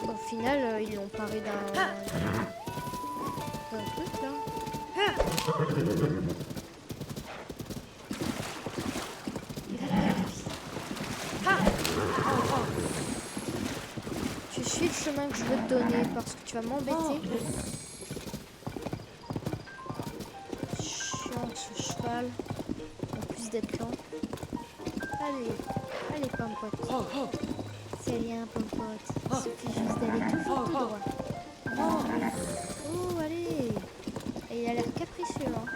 Au final, ils l'ont paré d'un truc là. Il a pas de vie. Tu suis le chemin que je veux te donner parce que tu vas m'embêter. Chiant ce cheval. En plus d'être lent. Allez Pompot. C'est rien Pompot. Il suffit juste d'aller toujours tout droit. Oh allez. Et il a l'air capricieux hein.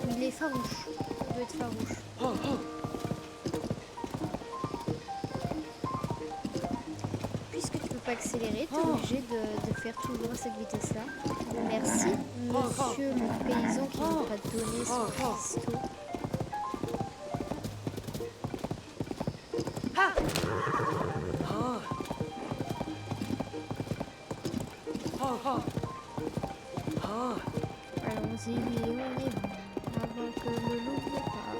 Il est farouche. Il doit être farouche. Puisque tu peux pas accélérer, tu es obligé de faire toujours à cette vitesse-là. Merci, monsieur le paysan qui nous a donné son pistolet. Allons-y, lui, on est bon, avant que le loup ne parte.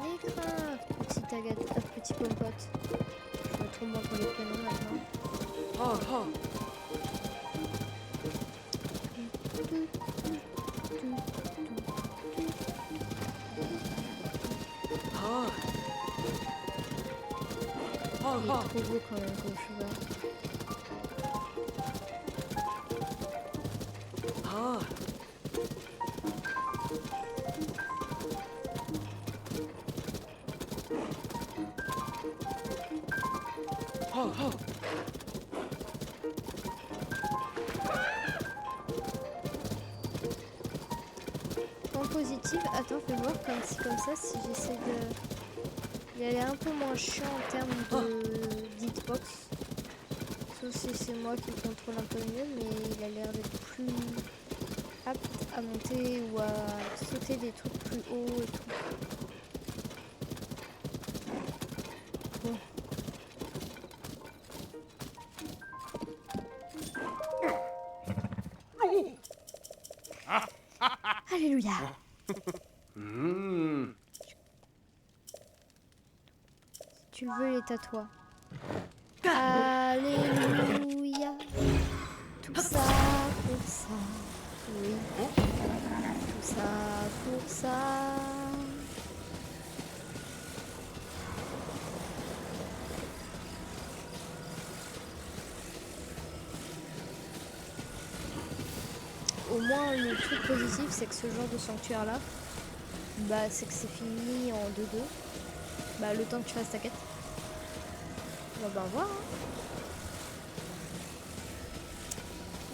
N'aie crainte, petit Pompot. Je me trompe moi pour les prénoms maintenant. Il est trop beau quand même comme cheval. positive. Attends, fais voir comme ci, comme ça, si j'essaie de... Il a l'air un peu moins chiant en termes de hitbox. Sauf si c'est moi qui contrôle un peu mieux, mais il a l'air d'être plus apte à monter ou à sauter des trucs plus hauts et tout. Bon. Alléluia. Si tu le veux, il est à toi. Alléluia. Tout ça pour ça. Oui. Tout ça pour ça. Au moins, le truc positif, c'est que ce genre de sanctuaire-là, bah, c'est que c'est fini en 2-2. Bah, le temps que tu fasses ta quête. On va bien voir. Hein.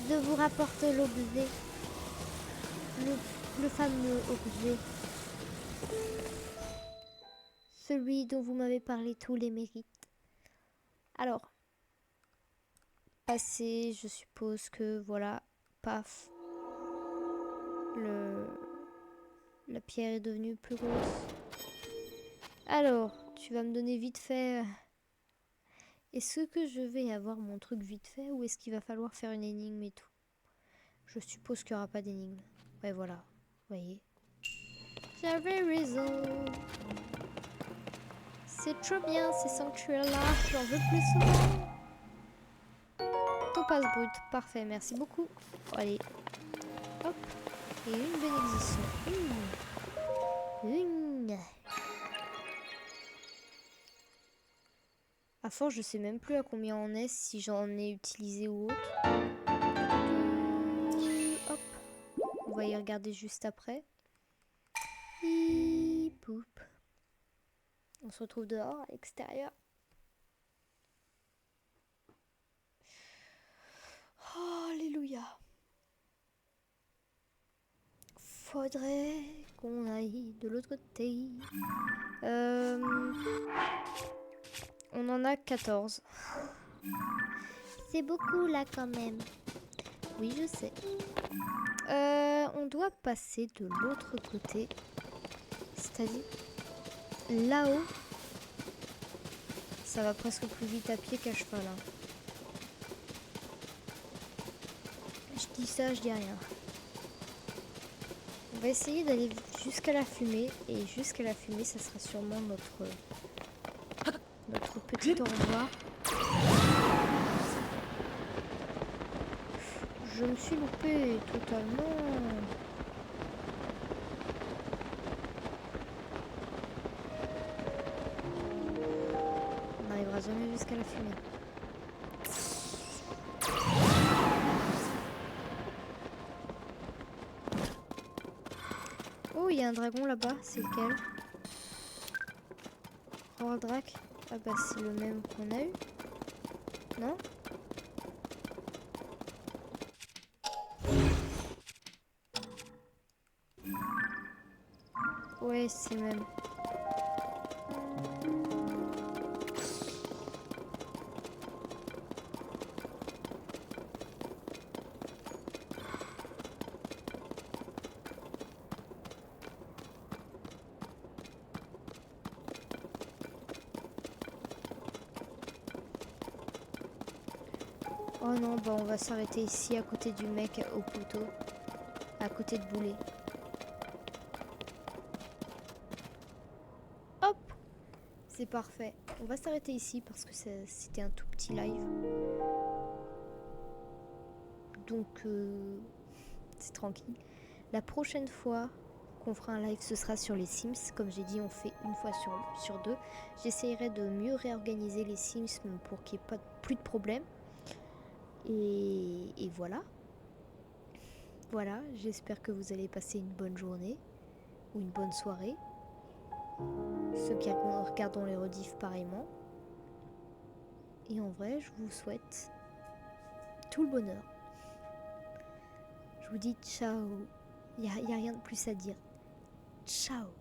De vous rapporter l'objet. Le fameux objet. Celui dont vous m'avez parlé tous les mérites. Alors, passé, je suppose que voilà, paf. La pierre est devenue plus grosse. Alors, tu vas me donner vite fait... Est-ce que je vais avoir mon truc vite fait ou est-ce qu'il va falloir faire une énigme et tout? Je suppose qu'il n'y aura pas d'énigme. Ouais, voilà. Vous voyez. J'avais raison. C'est trop bien ces sanctuaires-là. J'en veux plus souvent. Topaz brut. Parfait, merci beaucoup. Allez. Hop. Et une bénédiction. Une. À force, je sais même plus à combien on est, si j'en ai utilisé ou autre. Hop. On va y regarder juste après. Poup. On se retrouve dehors, à l'extérieur. Oh, alléluia. Faudrait qu'on aille de l'autre côté. On en a 14. C'est beaucoup là quand même. Oui, je sais. On doit passer de l'autre côté. C'est-à-dire là-haut. Ça va presque plus vite à pied qu'à cheval. Hein. Je dis ça, je dis rien. On va essayer d'aller jusqu'à la fumée. Et jusqu'à la fumée, ça sera sûrement notre petit au revoir. Je me suis loupé totalement. On n'arrivera jamais jusqu'à la fumée. Oh, il y a un dragon là-bas. C'est lequel? Roardrak. Ah bah c'est le même qu'on a eu. Non? Ouais, c'est le même. Oh non, bah on va s'arrêter ici à côté du mec au poteau. À côté de Boulet. Hop! C'est parfait. On va s'arrêter ici parce que c'était un tout petit live. Donc c'est tranquille. La prochaine fois qu'on fera un live, ce sera sur les Sims. Comme j'ai dit, on fait une fois sur deux. J'essaierai de mieux réorganiser les Sims pour qu'il n'y ait plus de problèmes. Et voilà. Voilà, j'espère que vous allez passer une bonne journée ou une bonne soirée. Ceux qui regardent les rediffs pareillement. Et en vrai, je vous souhaite tout le bonheur. Je vous dis ciao. Il n'y a rien de plus à dire. Ciao.